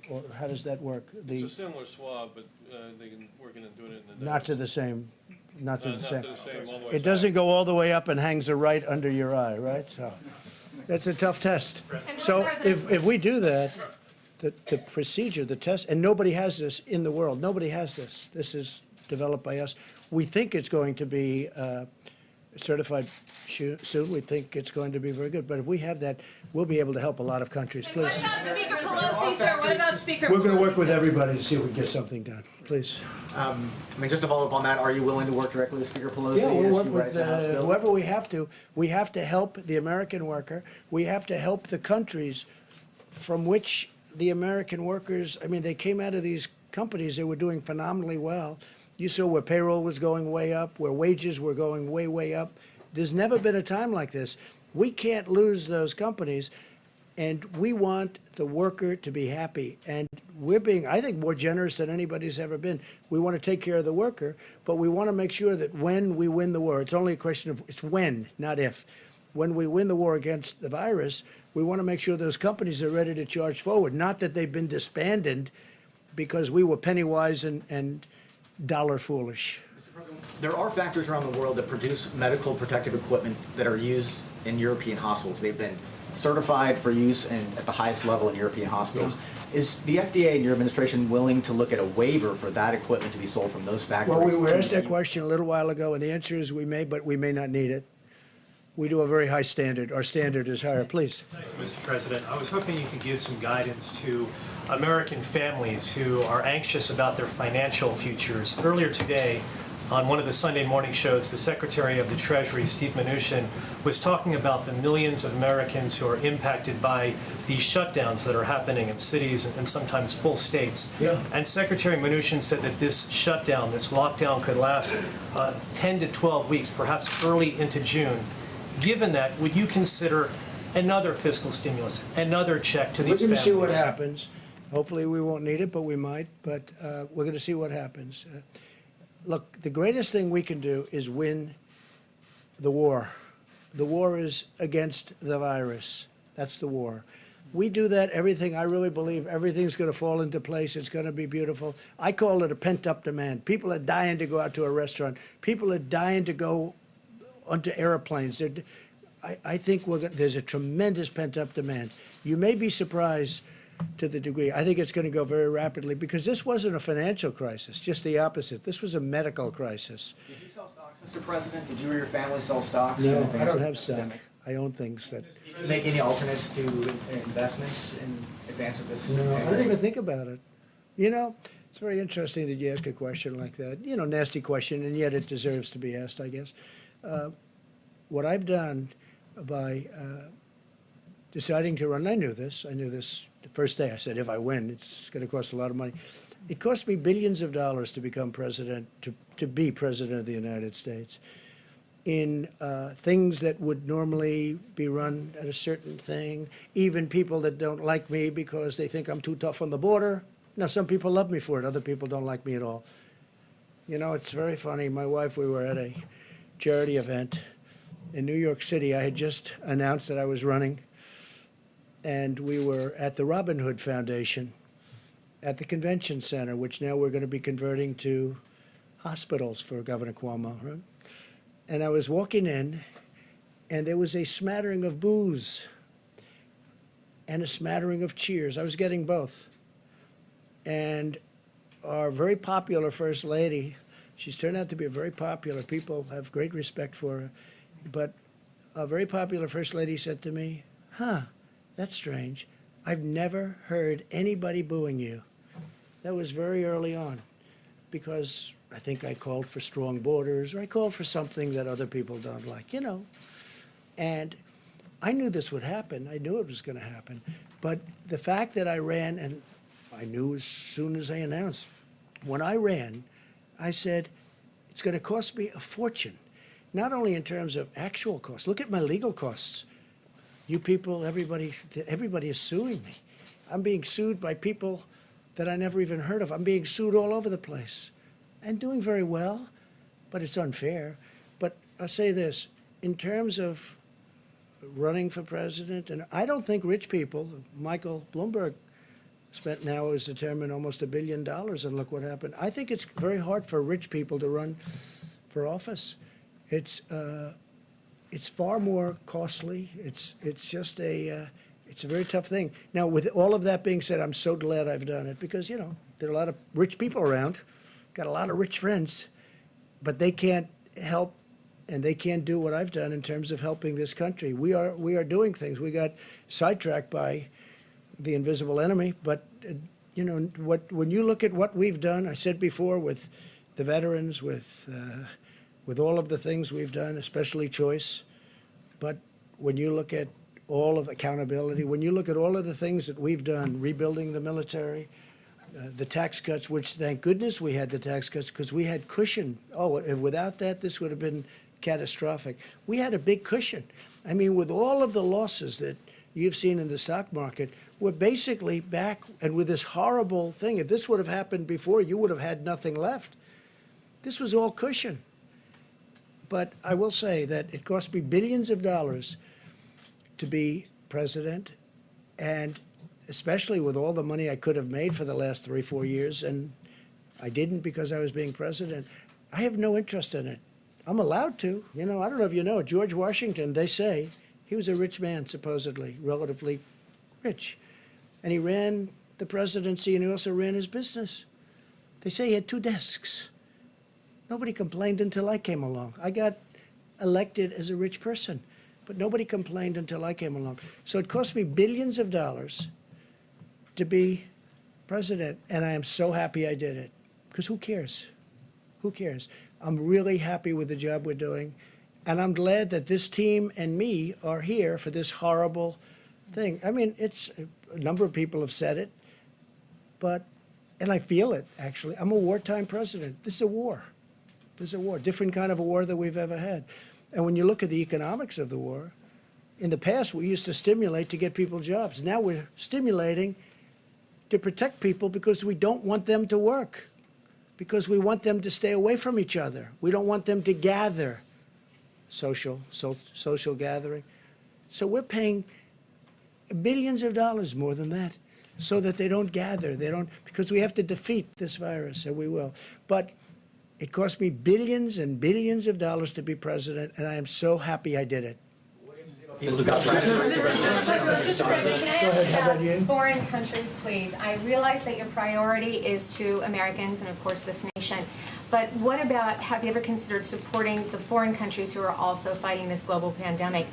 Or how does that work? It's a similar swab, but they can work in doing it in the Not to the same, not to the same. all the way It doesn't go all the way up and hangs right under your eye, right? So that's a tough test. So if we do that, the procedure, the test, and nobody has this in the world. Nobody has this. This is developed by us. We think it's going to be certified soon. We think it's going to be very good. But if we have that, we'll be able to help a lot of countries. Please. What about Speaker Pelosi, sir? What about Speaker Pelosi? We're going to work with everybody to see if we can get something done. Please. I mean, just to follow up on that, are you willing to work directly with Speaker Pelosi? Yeah, we'll as work she with writes a House bill? whoever we have to. We have to help the American worker. We have to help the countries from which the American workers, I mean, they came out of these companies, they were doing phenomenally well. You saw where payroll was going way up, where wages were going way, way up. There's never been a time like this. We can't lose those companies, and we want the worker to be happy. And we're being, I think, more generous than anybody's ever been. We want to take care of the worker, but we want to make sure that when we win the war, it's only a question of, it's when, not if. When we win the war against the virus, we want to make sure those companies are ready to charge forward, not that they've been disbanded because we were penny wise and dollar foolish. There are factories around the world that produce medical protective equipment that are used in European hospitals. They've been certified for use at the highest level in European hospitals. Yeah. Is the FDA and your administration willing to look at a waiver for that equipment to be sold from those factories? Well, we were asked that question a little while ago, and the answer is we may, but we may not need it. We do a very high standard. Our standard is higher. Please. Thank you, Mr. President. I was hoping you could give some guidance to American families who are anxious about their financial futures. Earlier today, on one of the Sunday morning shows, the Secretary of the Treasury, Steve Mnuchin, was talking about the millions of Americans who are impacted by these shutdowns that are happening in cities and sometimes full states. Yeah. And Secretary Mnuchin said that this shutdown, this lockdown, could last 10 to 12 weeks, perhaps early into June. Given that, would you consider another fiscal stimulus, another check to these families? We're going to see what happens. Hopefully we won't need it, but we might. But we're going to see what happens. Look, the greatest thing we can do is win the war. The war is against the virus. That's the war. We do that, everything, I really believe everything's going to fall into place. It's going to be beautiful. I call it a pent-up demand. People are dying to go out to a restaurant. People are dying to go onto airplanes. I think there's a tremendous pent-up demand. You may be surprised to the degree. I think it's going to go very rapidly because this wasn't a financial crisis, just the opposite. This was a medical crisis. Did you sell stocks, Mr. President? Did you or your family sell stocks? No, I don't have stock. I own things that... Make any alternates to investments in advance of this? No, I don't even think about it. You know, it's very interesting that you ask a question like that. You know, nasty question, and yet it deserves to be asked, I guess. What I've done by deciding to run, I knew this the first day. I said, if I win, it's going to cost a lot of money. It cost me billions of dollars to become president, to be president of the United States, in things that would normally be run at a certain thing, even people that don't like me because they think I'm too tough on the border. Now, some people love me for it. Other people don't like me at all. You know, it's very funny. My wife, we were at a charity event in New York City. I had just announced that I was running, and we were at the Robin Hood Foundation at the convention center, which now we're going to be converting to hospitals for Governor Cuomo, right? And I was walking in, and there was a smattering of boos and a smattering of cheers. I was getting both. And our very popular First Lady, she's turned out to be a very popular, people have great respect for her, but a very popular First Lady said to me, that's strange. I've never heard anybody booing you. That was very early on, because I think I called for strong borders, or I called for something that other people don't like, you know. And I knew this would happen. I knew it was going to happen. But the fact that I ran, and I knew as soon as I announced, when I ran, I said, it's going to cost me a fortune, not only in terms of actual costs. Look at my legal costs. You people, everybody is suing me. I'm being sued by people that I never even heard of. I'm being sued all over the place. And doing very well, but it's unfair. But I'll say this, in terms of running for president, and I don't think rich people, Michael Bloomberg spent now is determined almost $1 billion, and look what happened. I think it's very hard for rich people to run for office. It's far more costly. It's just it's a very tough thing. Now, with all of that being said, I'm so glad I've done it because, you know, there are a lot of rich people around, got a lot of rich friends, but they can't help and they can't do what I've done in terms of helping this country. We are doing things. We got sidetracked by the invisible enemy, but you know when you look at what we've done, I said before with the veterans, with all of the things we've done, especially choice, but when you look at all of accountability, when you look at all of the things that we've done, rebuilding the military, the tax cuts, which thank goodness we had the tax cuts because we had cushion. Oh, if without that, this would have been catastrophic. We had a big cushion. I mean, with all of the losses that you've seen in the stock market, we're basically back, and with this horrible thing, if this would have happened before, you would have had nothing left. This was all cushion. But I will say that it cost me billions of dollars to be president, and especially with all the money I could have made for the last 3, 4 years, and I didn't because I was being president. I have no interest in it. I'm allowed to. You know, I don't know if you know, George Washington, they say, he was a rich man, supposedly, relatively rich. And he ran the presidency, and he also ran his business. They say he had 2 desks. Nobody complained until I came along. I got elected as a rich person, but nobody complained until I came along. So it cost me billions of dollars to be president, and I am so happy I did it. Because who cares? Who cares? I'm really happy with the job we're doing, and I'm glad that this team and me are here for this horrible thing. I mean, it's a number of people have said it, but, and I feel it, actually. I'm a wartime president. This is a war. This is a war, different kind of a war than we've ever had. And when you look at the economics of the war, in the past, we used to stimulate to get people jobs. Now we're stimulating to protect people because we don't want them to work, because we want them to stay away from each other. We don't want them to gather, social gathering. So we're paying billions of dollars more than that so that they don't gather. They don't, because we have to defeat this virus, and we will. But it cost me billions and billions of dollars to be president, and I am so happy I did it. People who got Mr. President, can I ask about foreign countries, please? I realize that your priority is to Americans and, of course, this nation. But what about, have you ever considered supporting the foreign countries who are also fighting this global pandemic?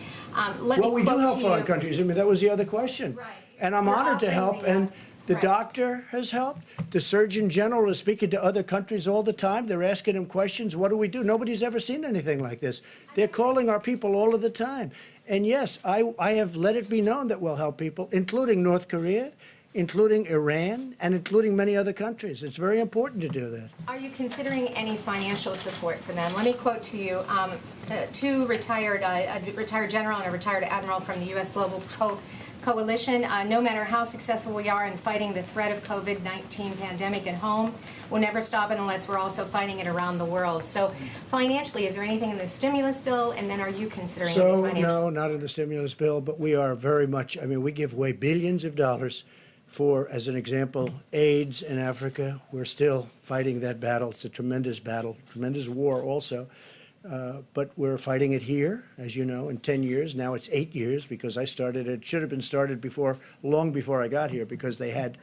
Well, we do help foreign countries. I mean, that was the other question. Right. And I'm honored to help. And the doctor has helped. The Surgeon General is speaking to other countries all the time. They're asking him questions. What do we do? Nobody's ever seen anything like this. They're calling our people all of the time. And yes, I have let it be known that we'll help people, including North Korea, including Iran, and including many other countries. It's very important to do that. Are you considering any financial support for them? Let me quote to you two retired, a retired general and a retired admiral from the U.S. Global Coalition. No matter how successful we are in fighting the threat of COVID-19 pandemic at home, we'll never stop it unless we're also fighting it around the world. So financially, is there anything in the stimulus bill? And then are you considering any financial No, not in the stimulus bill, but we are very much, I mean, we give away billions of dollars for, as an example, AIDS in Africa. We're still fighting that battle. It's a tremendous battle, tremendous war also. But we're fighting it here, as you know, in 10 years. Now it's 8 years because I started it. Should have been started before, long before I got here, because they had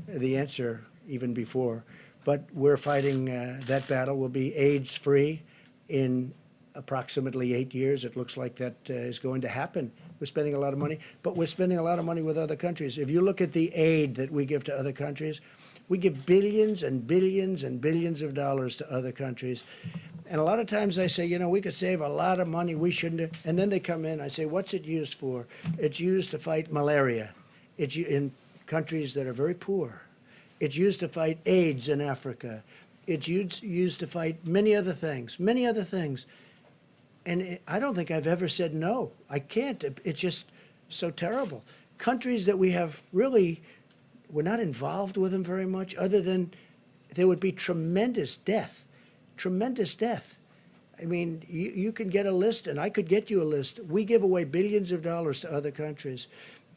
the answer even before. But we're fighting that battle. We'll be AIDS-free in approximately 8 years. It looks like that is going to happen. We're spending a lot of money, but we're spending a lot of money with other countries. If you look at the aid that we give to other countries, we give billions and billions and billions of dollars to other countries. And a lot of times I say, you know, we could save a lot of money, we shouldn't have. And then they come in, I say, what's it used for? It's used to fight malaria. It's in countries that are very poor. It's used to fight AIDS in Africa. It's used to fight many other things, many other things. And I don't think I've ever said no. I can't. It's just so terrible. Countries that we have really, we're not involved with them very much, other than there would be tremendous death. Tremendous death. I mean, you can get a list, and I could get you a list. We give away billions of dollars to other countries,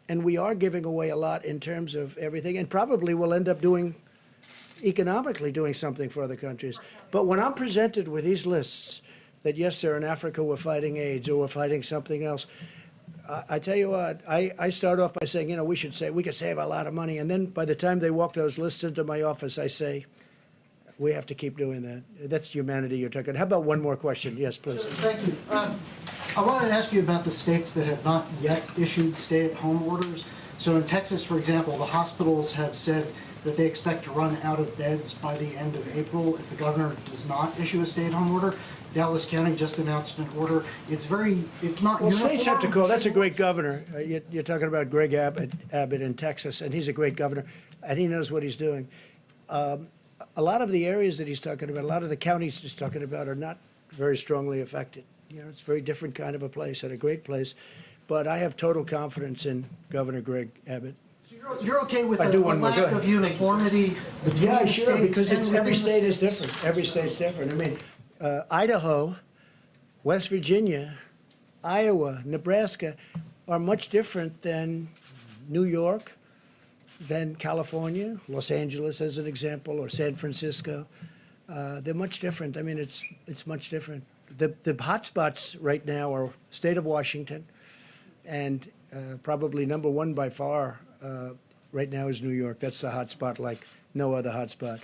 and we are giving away a lot in terms of everything, and probably we'll end up doing, economically doing something for other countries. But when I'm presented with these lists, that yes, sir, in Africa we're fighting AIDS or we're fighting something else, I tell you what, I start off by saying, you know, we could save a lot of money, and then by the time they walk those lists into my office, I say, We have to keep doing that. That's humanity you're talking. How about one more question? Yes, please. Thank you. I wanted to ask you about the states that have not yet issued stay-at-home orders. So in Texas, for example, the hospitals have said that they expect to run out of beds by the end of April if the governor does not issue a stay-at-home order. Dallas County just announced an order. It's not Well, uniform. states have to call. That's a great governor. You're talking about Greg Abbott in Texas, and he's a great governor, and he knows what he's doing. A lot of the areas that he's talking about, a lot of the counties he's talking about are not very strongly affected. You know, it's a very different kind of a place and a great place. But I have total confidence in Governor Greg Abbott. You're okay with I the do one more. Go lack ahead. of uniformity between Yeah, the sure, states because and it's, within every the state is states? different. Every state's different. I mean, Idaho, West Virginia, Iowa, Nebraska are much different than New York, than California, Los Angeles as an example, or San Francisco. They're much different. I mean, it's much different. The hot spots right now are state of Washington, and probably number one by far right now is New York. That's the hot spot like no other hot spot.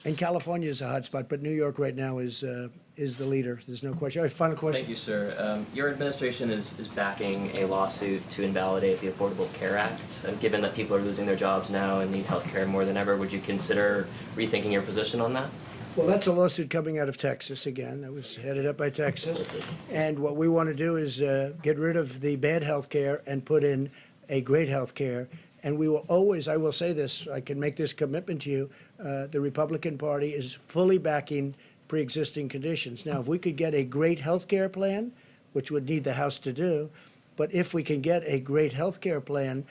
And California is a hot spot, but New York right now is the leader. There's no question. All right, final question. Thank you, sir. Your administration is backing a lawsuit to invalidate the Affordable Care Act. Given that people are losing their jobs now and need health care more than ever, would you consider rethinking your position on that? Well, that's a lawsuit coming out of Texas again. That was headed up by Texas. And what we want to do is get rid of the bad health care and put in a great health care. And we will always, I will say this, I can make this commitment to you, the Republican Party is fully backing pre-existing conditions. Now, if we could get a great health care plan, which would need the House to do, but if we can get a great health care plan,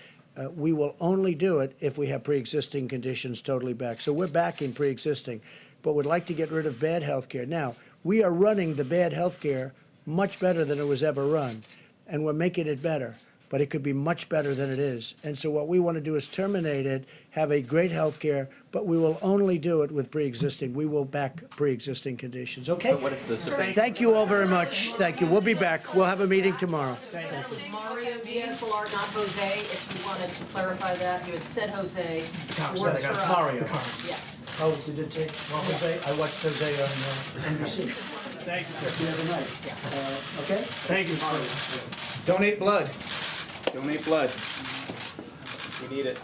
we will only do it if we have pre-existing conditions totally back. So we're backing pre-existing, but would like to get rid of bad health care. Now, we are running the bad health care much better than it was ever run, and we're making it better, but it could be much better than it is. And so what we want to do is terminate it, have a great health care, but we will only do it with pre-existing. We will back pre-existing conditions, okay? But what if the Supreme Thank you all very much. Thank you. We'll be back. We'll have a meeting tomorrow. Mario Diaz-Pilar, not Jose, if you wanted to clarify that. You had said Jose. Works for us. Mario. Yes. Oh, did it take Jose? I watched Jose on NBC. Thank you, sir. The other night. Okay? Thank you, sir. Donate blood. Donate blood. We need it.